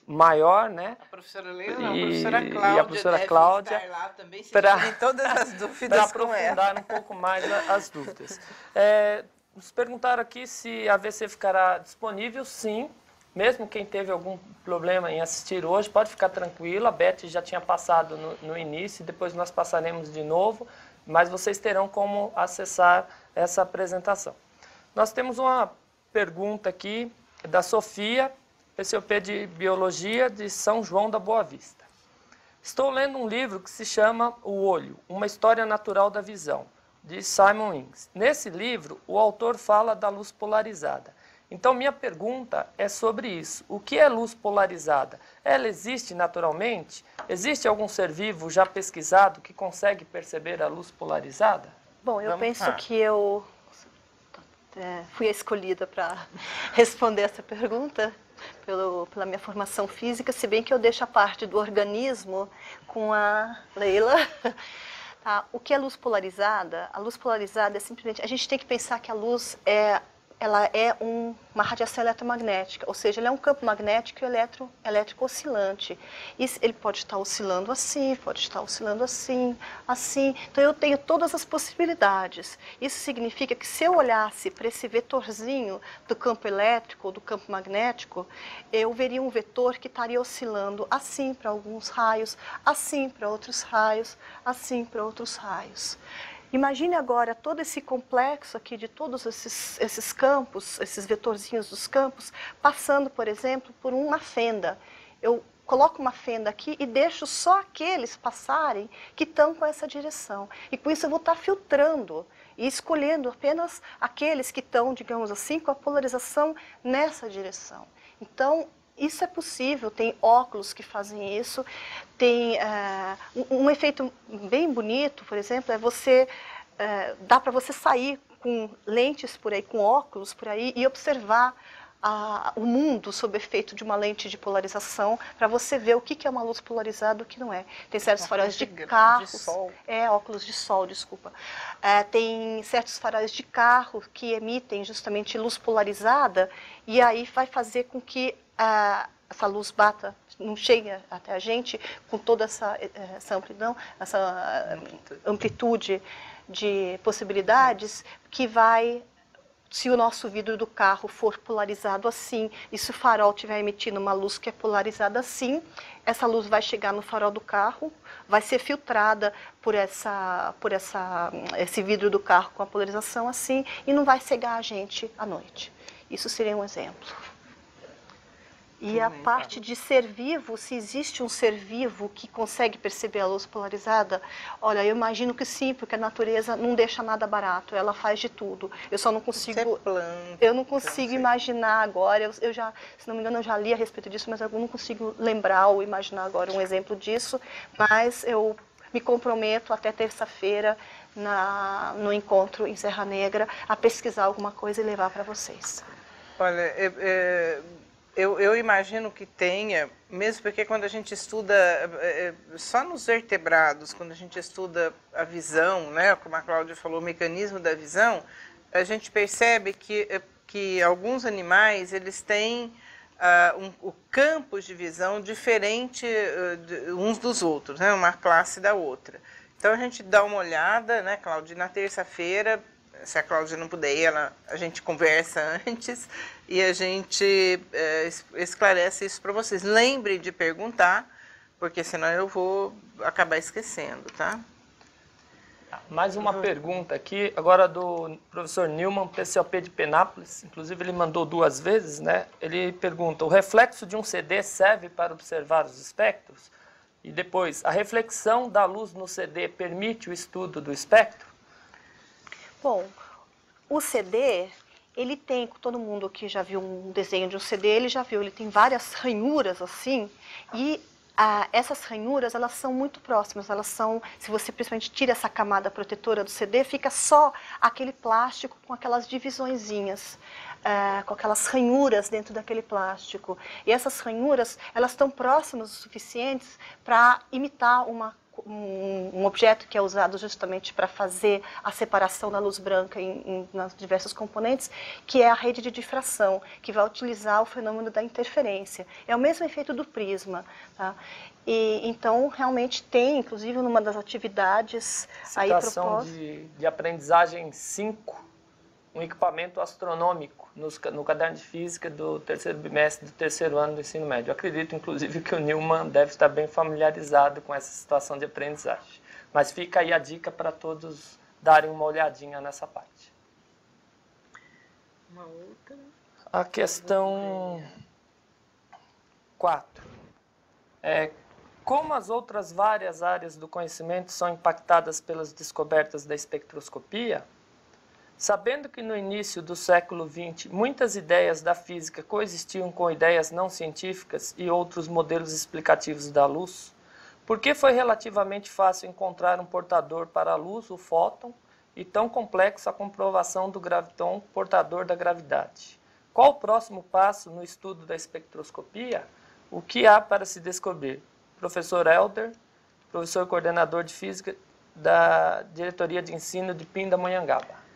maior, né? A professora Leila não, a professora Cláudia, e a professora Cláudia estar lá também, se tiverem todas as dúvidas com ela. Para aprofundar um pouco mais as dúvidas. Nos perguntaram aqui se a AVC ficará disponível, sim. Mesmo quem teve algum problema em assistir hoje, pode ficar tranquilo. A Beth já tinha passado no início, depois nós passaremos de novo, mas vocês terão como acessar essa apresentação. Nós temos uma pergunta aqui da Sofia, PCOP de Biologia de São João da Boa Vista. Estou lendo um livro que se chama O Olho, uma história natural da visão, de Simon Innes. Nesse livro, o autor fala da luz polarizada. Então, minha pergunta é sobre isso. O que é luz polarizada? Ela existe naturalmente? Existe algum ser vivo já pesquisado que consegue perceber a luz polarizada? Bom, eu penso que eu fui a escolhida para responder essa pergunta pela minha formação física, se bem que eu deixo a parte do organismo com a Leila. Tá? O que é luz polarizada? A luz polarizada é simplesmente... A gente tem que pensar que a luz ela é uma radiação eletromagnética, ou seja, ele é um campo magnético e elétrico oscilante. E ele pode estar oscilando assim, pode estar oscilando assim, assim. Então eu tenho todas as possibilidades. Isso significa que se eu olhasse para esse vetorzinho do campo elétrico ou do campo magnético, eu veria um vetor que estaria oscilando assim para alguns raios, assim para outros raios, assim para outros raios. Imagine agora todo esse complexo aqui de todos esses campos, esses vetorzinhos dos campos, passando, por exemplo, por uma fenda. Eu coloco uma fenda aqui e deixo só aqueles passarem que estão com essa direção. E com isso eu vou estar filtrando e escolhendo apenas aqueles que estão, digamos assim, com a polarização nessa direção. Então, isso é possível, tem óculos que fazem isso, tem um efeito bem bonito, por exemplo, dá para você sair com lentes por aí, com óculos por aí, e observar o mundo sob efeito de uma lente de polarização, para você ver o que é uma luz polarizada e o que não é. Tem certos faróis de carros... De sol. Óculos de sol, desculpa. Tem certos faróis de carro que emitem justamente luz polarizada, e aí vai fazer com que essa luz bata, não chegue até a gente com toda essa amplidão, essa amplitude de possibilidades, que vai... Se o nosso vidro do carro for polarizado assim, e se o farol estiver emitindo uma luz que é polarizada assim, essa luz vai chegar no farol do carro, vai ser filtrada por esse vidro do carro com a polarização assim, e não vai cegar a gente à noite. Isso seria um exemplo. E a parte de ser vivo, se existe um ser vivo que consegue perceber a luz polarizada, olha, eu imagino que sim, porque a natureza não deixa nada barato, ela faz de tudo. Eu só não consigo, eu não consigo imaginar agora, eu já, se não me engano, eu já li a respeito disso, mas eu não consigo lembrar ou imaginar agora um exemplo disso, mas eu me comprometo até terça-feira no encontro em Serra Negra a pesquisar alguma coisa e levar para vocês. Olha, eu imagino que tenha, mesmo porque quando a gente estuda, só nos vertebrados, quando a gente estuda a visão, né, como a Cláudia falou, o mecanismo da visão, a gente percebe que alguns animais, eles têm o campo de visão diferente uns dos outros, né, uma classe da outra. Então a gente dá uma olhada, né, Cláudia, na terça-feira, se a Cláudia não puder ir, a gente conversa antes e a gente esclarece isso para vocês. Lembre de perguntar, porque senão eu vou acabar esquecendo, tá? Mais uma pergunta aqui, agora do professor Nilman, PCOP de Penápolis, inclusive ele mandou 2 vezes, né? Ele pergunta, o reflexo de um CD serve para observar os espectros? E depois, a reflexão da luz no CD permite o estudo do espectro? Bom, o CD, ele tem, todo mundo que já viu um desenho de um CD, ele já viu, ele tem várias ranhuras assim, e essas ranhuras, elas são muito próximas, elas são, se você principalmente tira essa camada protetora do CD, fica só aquele plástico com aquelas divisõezinhas, com aquelas ranhuras dentro daquele plástico. E essas ranhuras, elas estão próximas o suficientes para imitar um objeto que é usado justamente para fazer a separação da luz branca nas diversos componentes, que é a rede de difração, que vai utilizar o fenômeno da interferência. É o mesmo efeito do prisma. Tá? E, então, realmente tem, inclusive, numa das atividades... Citação de aprendizagem 5, um equipamento astronômico no caderno de física do 3º bimestre do 3º ano do ensino médio. Eu acredito, inclusive, que o Nilman deve estar bem familiarizado com essa situação de aprendizagem. Mas fica aí a dica para todos darem uma olhadinha nessa parte. Uma outra. A questão 4. Como as outras várias áreas do conhecimento são impactadas pelas descobertas da espectroscopia? Sabendo que no início do século XX muitas ideias da física coexistiam com ideias não científicas e outros modelos explicativos da luz, por que foi relativamente fácil encontrar um portador para a luz, o fóton, e tão complexa a comprovação do graviton portador da gravidade? Qual o próximo passo no estudo da espectroscopia? O que há para se descobrir? Professor Helder, professor coordenador de física da Diretoria de Ensino de Pindamonhangaba.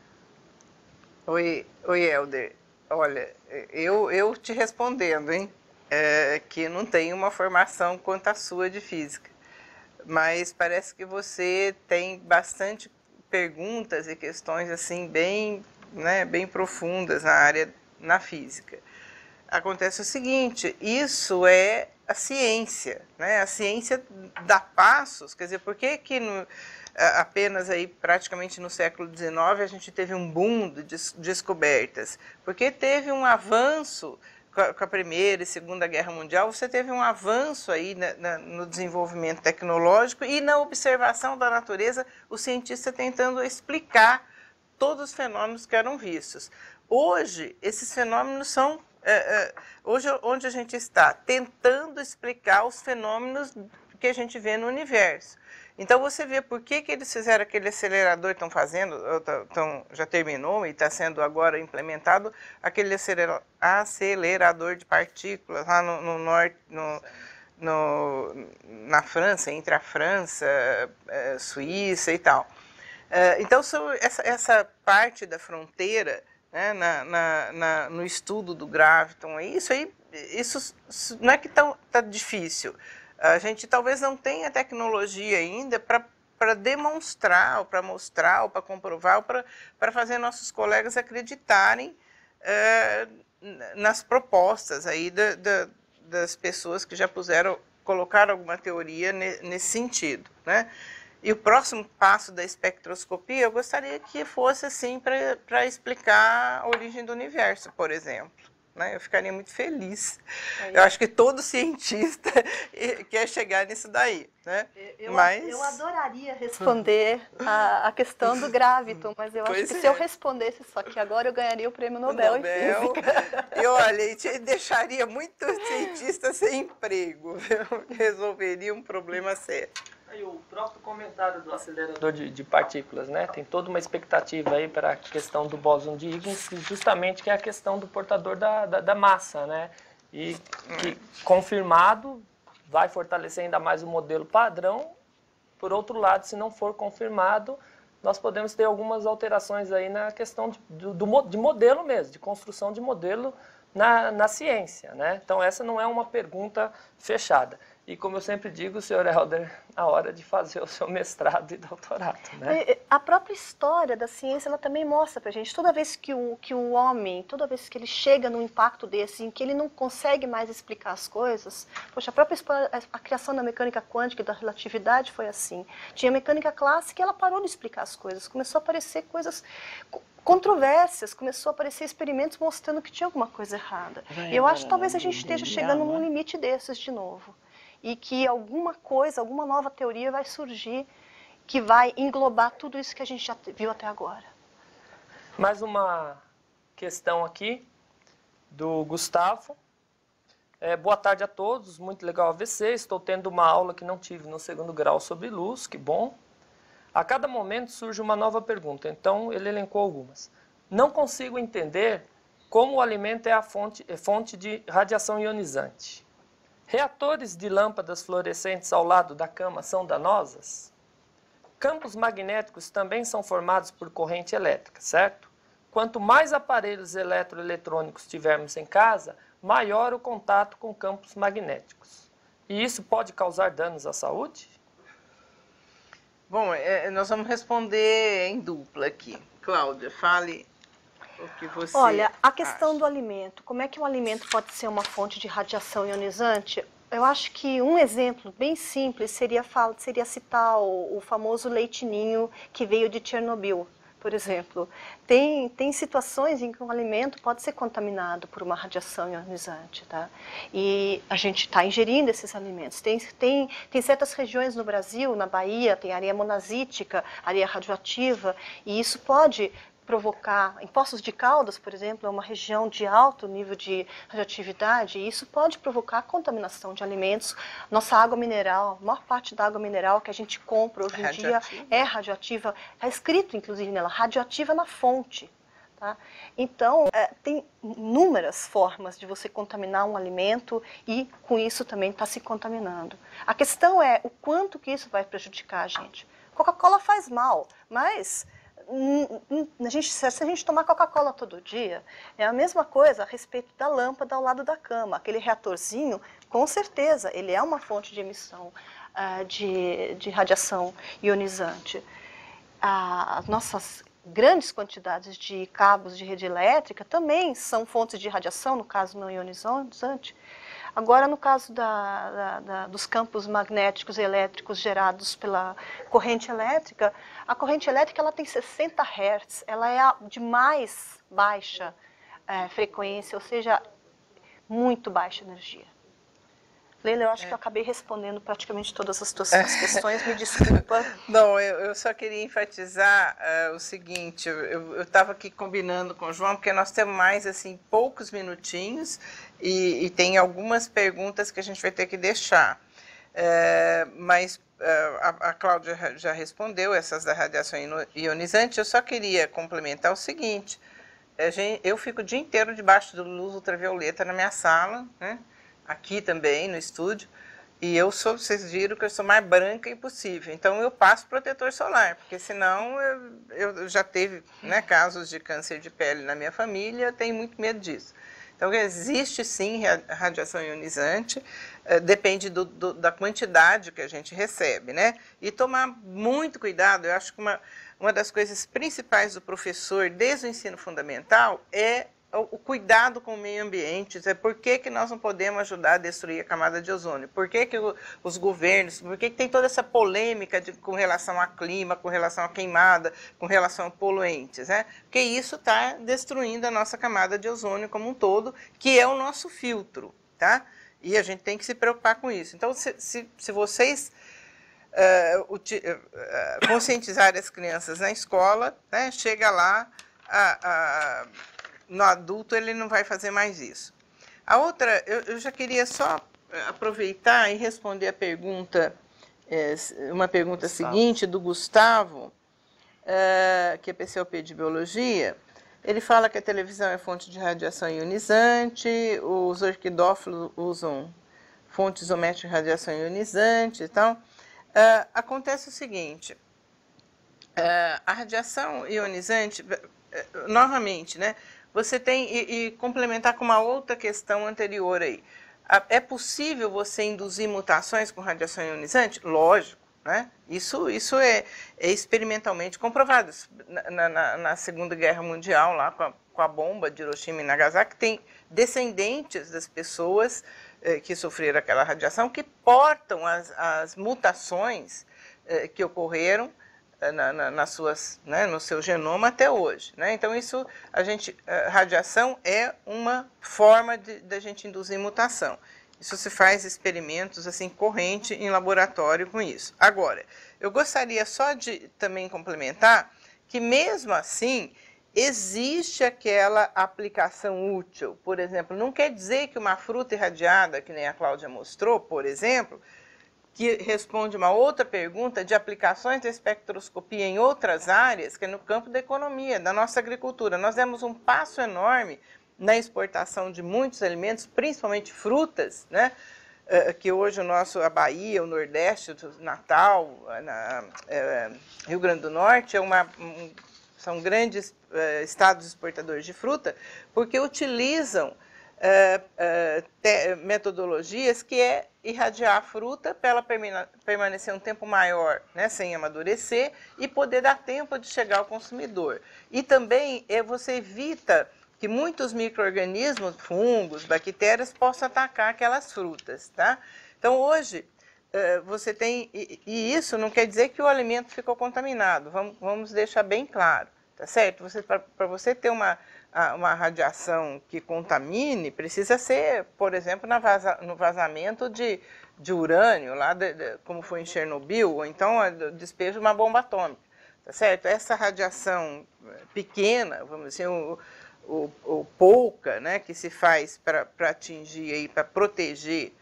Oi, Helder. Olha, eu te respondendo, hein? Que não tenho uma formação quanto a sua de física, mas parece que você tem bastante perguntas e questões assim bem profundas na física. Acontece o seguinte, isso é a ciência, né? A ciência dá passos, quer dizer, por que apenas aí praticamente no século XIX a gente teve um boom de descobertas? Porque teve um avanço com a Primeira e Segunda Guerra Mundial, você teve um avanço aí no desenvolvimento tecnológico e na observação da natureza, o cientista tentando explicar todos os fenômenos que eram vistos. Hoje, esses fenômenos são... hoje, onde a gente está? Tentando explicar os fenômenos que a gente vê no universo. Então você vê por que eles fizeram aquele acelerador, estão fazendo, já terminou e está sendo agora implementado aquele acelerador de partículas lá no norte, na França, entre a França, Suíça e tal. Então, essa parte da fronteira, né, no estudo do graviton, isso não é que tá difícil. A gente talvez não tenha tecnologia ainda para demonstrar, ou para mostrar, ou para comprovar, ou para fazer nossos colegas acreditarem nas propostas aí das pessoas que já colocaram alguma teoria nesse sentido, né? E o próximo passo da espectroscopia, eu gostaria que fosse assim para explicar a origem do universo, por exemplo. Né? Eu ficaria muito feliz. Eu acho que todo cientista quer chegar nisso daí. Né? Eu adoraria responder a questão do graviton, mas eu acho que se eu respondesse isso aqui agora, eu ganharia o prêmio Nobel em Física. E olha, deixaria muito cientista sem emprego. Resolveria um problema sério. E o próprio comentário do acelerador de partículas, né? Tem toda uma expectativa aí para a questão do bóson de Higgs, justamente que é a questão do portador da massa, né? E que, confirmado, vai fortalecer ainda mais o modelo padrão. Por outro lado, se não for confirmado, nós podemos ter algumas alterações aí na questão de modelo mesmo, de construção de modelo na ciência, né? Então, essa não é uma pergunta fechada. E como eu sempre digo, senhor Helder, a hora de fazer o seu mestrado e doutorado, né? A própria história da ciência, ela também mostra pra gente, toda vez que o homem, toda vez que ele chega num impacto desse, em que ele não consegue mais explicar as coisas, poxa, a criação da mecânica quântica e da relatividade foi assim. Tinha a mecânica clássica e ela parou de explicar as coisas, começou a aparecer coisas controvérsias, começou a aparecer experimentos mostrando que tinha alguma coisa errada. E eu acho que talvez a gente esteja chegando num limite desses de novo. E que alguma coisa, alguma nova teoria vai surgir que vai englobar tudo isso que a gente já viu até agora. Mais uma questão aqui do Gustavo. Boa tarde a todos, muito legal a VC. Estou tendo uma aula que não tive no 2º grau sobre luz, que bom. A cada momento surge uma nova pergunta, então ele elencou algumas. Não consigo entender como o alimento é fonte de radiação ionizante. Reatores de lâmpadas fluorescentes ao lado da cama são danosas? Campos magnéticos também são formados por corrente elétrica, certo? Quanto mais aparelhos eletroeletrônicos tivermos em casa, maior o contato com campos magnéticos. E isso pode causar danos à saúde? Bom, nós vamos responder em dupla aqui. Cláudia, fale o que você Olha, a questão acha. do alimento, como é que um alimento pode ser uma fonte de radiação ionizante? Eu acho que um exemplo bem simples seria citar o famoso leite ninho que veio de Chernobyl, por exemplo. Tem situações em que um alimento pode ser contaminado por uma radiação ionizante, tá? E a gente está ingerindo esses alimentos. Tem certas regiões no Brasil, na Bahia, tem areia monazítica, areia radioativa, e isso pode provocar, em Poços de Caldas, por exemplo, é uma região de alto nível de radioatividade, e isso pode provocar contaminação de alimentos. Nossa água mineral, a maior parte da água mineral que a gente compra hoje em dia é radioativa, está escrito inclusive nela, radioativa na fonte. Tá? Então, tem inúmeras formas de você contaminar um alimento e com isso também está se contaminando. A questão é o quanto que isso vai prejudicar a gente. Coca-Cola faz mal, mas se a gente tomar Coca-Cola todo dia, é a mesma coisa a respeito da lâmpada ao lado da cama. Aquele reatorzinho, com certeza, ele é uma fonte de emissão de radiação ionizante. As nossas grandes quantidades de cabos de rede elétrica também são fontes de radiação, no caso não ionizante. Agora, no caso dos campos magnéticos e elétricos gerados pela corrente elétrica, a corrente elétrica ela tem 60 Hz, ela é de mais baixa frequência, ou seja, muito baixa energia. Leila, eu acho que eu acabei respondendo praticamente todas as tuas questões, me desculpa. Não, eu só queria enfatizar o seguinte, eu estava aqui combinando com o João, porque nós temos mais, assim, poucos minutinhos e tem algumas perguntas que a gente vai ter que deixar. Mas a Cláudia já respondeu essas da radiação ionizante. Eu só queria complementar o seguinte: eu fico o dia inteiro debaixo da luz ultravioleta na minha sala, né? Aqui também no estúdio, e vocês viram que eu sou mais branca impossível. Então eu passo protetor solar, porque senão eu já teve, né, casos de câncer de pele na minha família, eu tenho muito medo disso. Então, existe sim radiação ionizante, depende da quantidade que a gente recebe, né? E tomar muito cuidado. Eu acho que uma das coisas principais do professor, desde o ensino fundamental, é o cuidado com o meio ambiente. Por que nós não podemos ajudar a destruir a camada de ozônio? Por que os governos, por que tem toda essa polêmica com relação ao clima, com relação à queimada, com relação a poluentes, né? Porque isso está destruindo a nossa camada de ozônio como um todo, que é o nosso filtro, tá? E a gente tem que se preocupar com isso. Então, se vocês conscientizarem as crianças na escola, né, chega lá, no adulto ele não vai fazer mais isso. A outra, eu já queria só aproveitar e responder a pergunta, uma pergunta seguinte do Gustavo, que é PCOP de Biologia. Ele fala que a televisão é fonte de radiação ionizante, os orquidófilos usam fonte isométrica de radiação ionizante. Então, acontece o seguinte, a radiação ionizante, novamente, né? Você tem, e complementar com uma outra questão anterior aí. É possível você induzir mutações com radiação ionizante? Lógico, né? Isso é experimentalmente comprovado. Na Segunda Guerra Mundial, lá com a bomba de Hiroshima e Nagasaki, tem descendentes das pessoas que sofreram aquela radiação que portam as mutações que ocorreram né, no seu genoma até hoje, né? Então isso, radiação é uma forma da gente induzir mutação. Isso se faz experimentos assim corrente em laboratório com isso. Agora, eu gostaria só de também complementar que mesmo assim existe aquela aplicação útil. Por exemplo, não quer dizer que uma fruta irradiada, que nem a Cláudia mostrou, por exemplo, que responde uma outra pergunta de aplicações da espectroscopia em outras áreas, que é no campo da economia, da nossa agricultura. Nós demos um passo enorme na exportação de muitos alimentos, principalmente frutas, né? Que hoje a Bahia, o Nordeste, o Natal, Rio Grande do Norte, são grandes estados exportadores de fruta, porque utilizam metodologias que é irradiar a fruta para ela permanecer um tempo maior, né, sem amadurecer e poder dar tempo de chegar ao consumidor. E também você evita que muitos micro-organismos, fungos, bactérias, possam atacar aquelas frutas, tá? Então, hoje, você tem... E isso não quer dizer que o alimento ficou contaminado, vamos deixar bem claro, tá certo? Para você ter uma radiação que contamine, precisa ser, por exemplo, no vazamento de urânio, lá como foi em Chernobyl, ou então despejo de uma bomba atômica, tá certo? Essa radiação pequena, vamos dizer, o pouca, né, que se faz para atingir, para proteger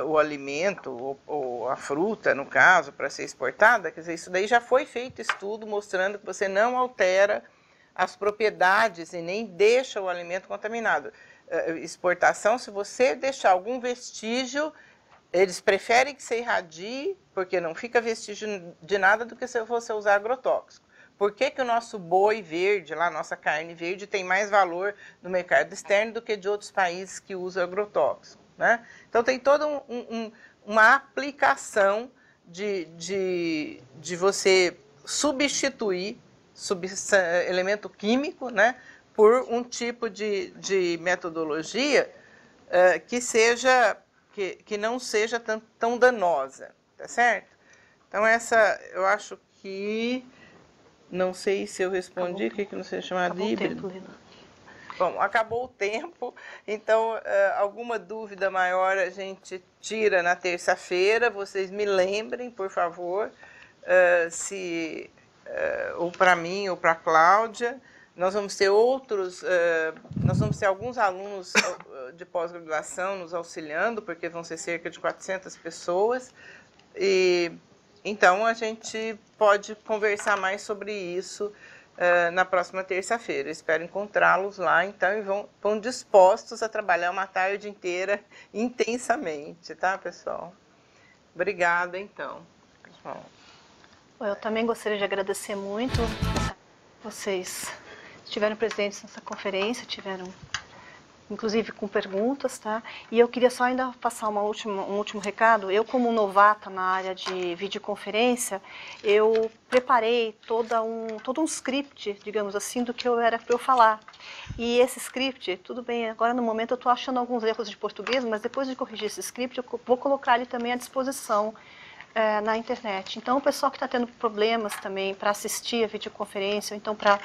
o alimento, ou a fruta, no caso, para ser exportada, quer dizer, isso daí já foi feito estudo mostrando que você não altera as propriedades e nem deixa o alimento contaminado. Exportação, se você deixar algum vestígio, eles preferem que você irradie, porque não fica vestígio de nada do que se você usar agrotóxico. Por que o nosso boi verde, lá, nossa carne verde, tem mais valor no mercado externo do que de outros países que usam agrotóxico, né? Então, tem toda uma aplicação de você substituir elemento químico, né, por um tipo de metodologia que não seja tão danosa, tá certo? Então, eu acho que... Não sei se eu respondi, o que não sei chamar de híbrido. Bom, acabou o tempo, então alguma dúvida maior a gente tira na terça-feira, vocês me lembrem, por favor, ou para mim ou para a Cláudia, nós vamos ter alguns alunos de pós-graduação nos auxiliando, porque vão ser cerca de 400 pessoas, e então a gente pode conversar mais sobre isso na próxima terça-feira. Espero encontrá-los lá, então, e vão dispostos a trabalhar uma tarde inteira intensamente, tá, pessoal? Obrigada, então. Pessoal. Eu também gostaria de agradecer muito. Vocês estiveram presentes nessa conferência, inclusive com perguntas, tá? E eu queria só ainda passar um último recado. Eu, como novata na área de videoconferência, eu preparei todo um script, digamos assim, do que era para eu falar. E esse script, tudo bem, agora no momento eu estou achando alguns erros de português, mas depois de corrigir esse script, eu vou colocar ele também à disposição na internet. Então, o pessoal que está tendo problemas também para assistir a videoconferência, ou então para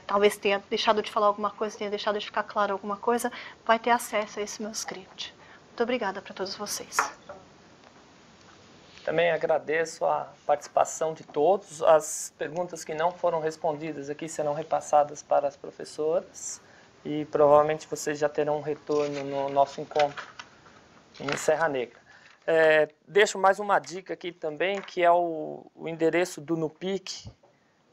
talvez tenha deixado de falar alguma coisa, tenha deixado de ficar claro alguma coisa, vai ter acesso a esse meu script. Muito obrigada para todos vocês. Também agradeço a participação de todos. As perguntas que não foram respondidas aqui serão repassadas para as professoras e provavelmente vocês já terão um retorno no nosso encontro em Serra Negra. Deixo mais uma dica aqui também, que é o endereço do NUPIC,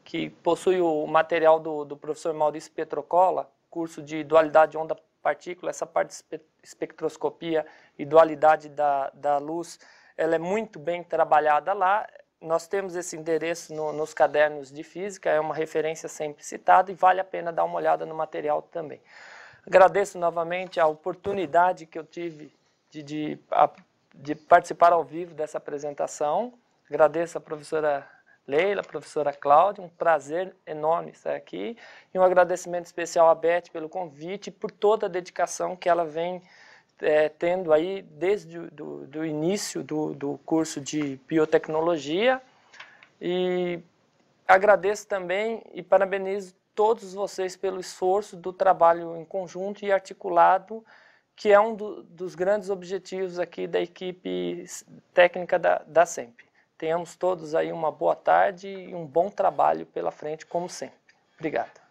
que possui o material do professor Maurício Petrocola, curso de dualidade onda-partícula. Essa parte de espectroscopia e dualidade da luz, ela é muito bem trabalhada lá. Nós temos esse endereço nos cadernos de física, é uma referência sempre citada e vale a pena dar uma olhada no material também. Agradeço novamente a oportunidade que eu tive de participar ao vivo dessa apresentação. Agradeço a professora Leila, a professora Cláudia, um prazer enorme estar aqui. E um agradecimento especial à Beth pelo convite e por toda a dedicação que ela vem tendo aí desde o início do curso de biotecnologia. E agradeço também e parabenizo todos vocês pelo esforço do trabalho em conjunto e articulado, que é um dos grandes objetivos aqui da equipe técnica da SEMP. Tenhamos todos aí uma boa tarde e um bom trabalho pela frente, como sempre. Obrigado.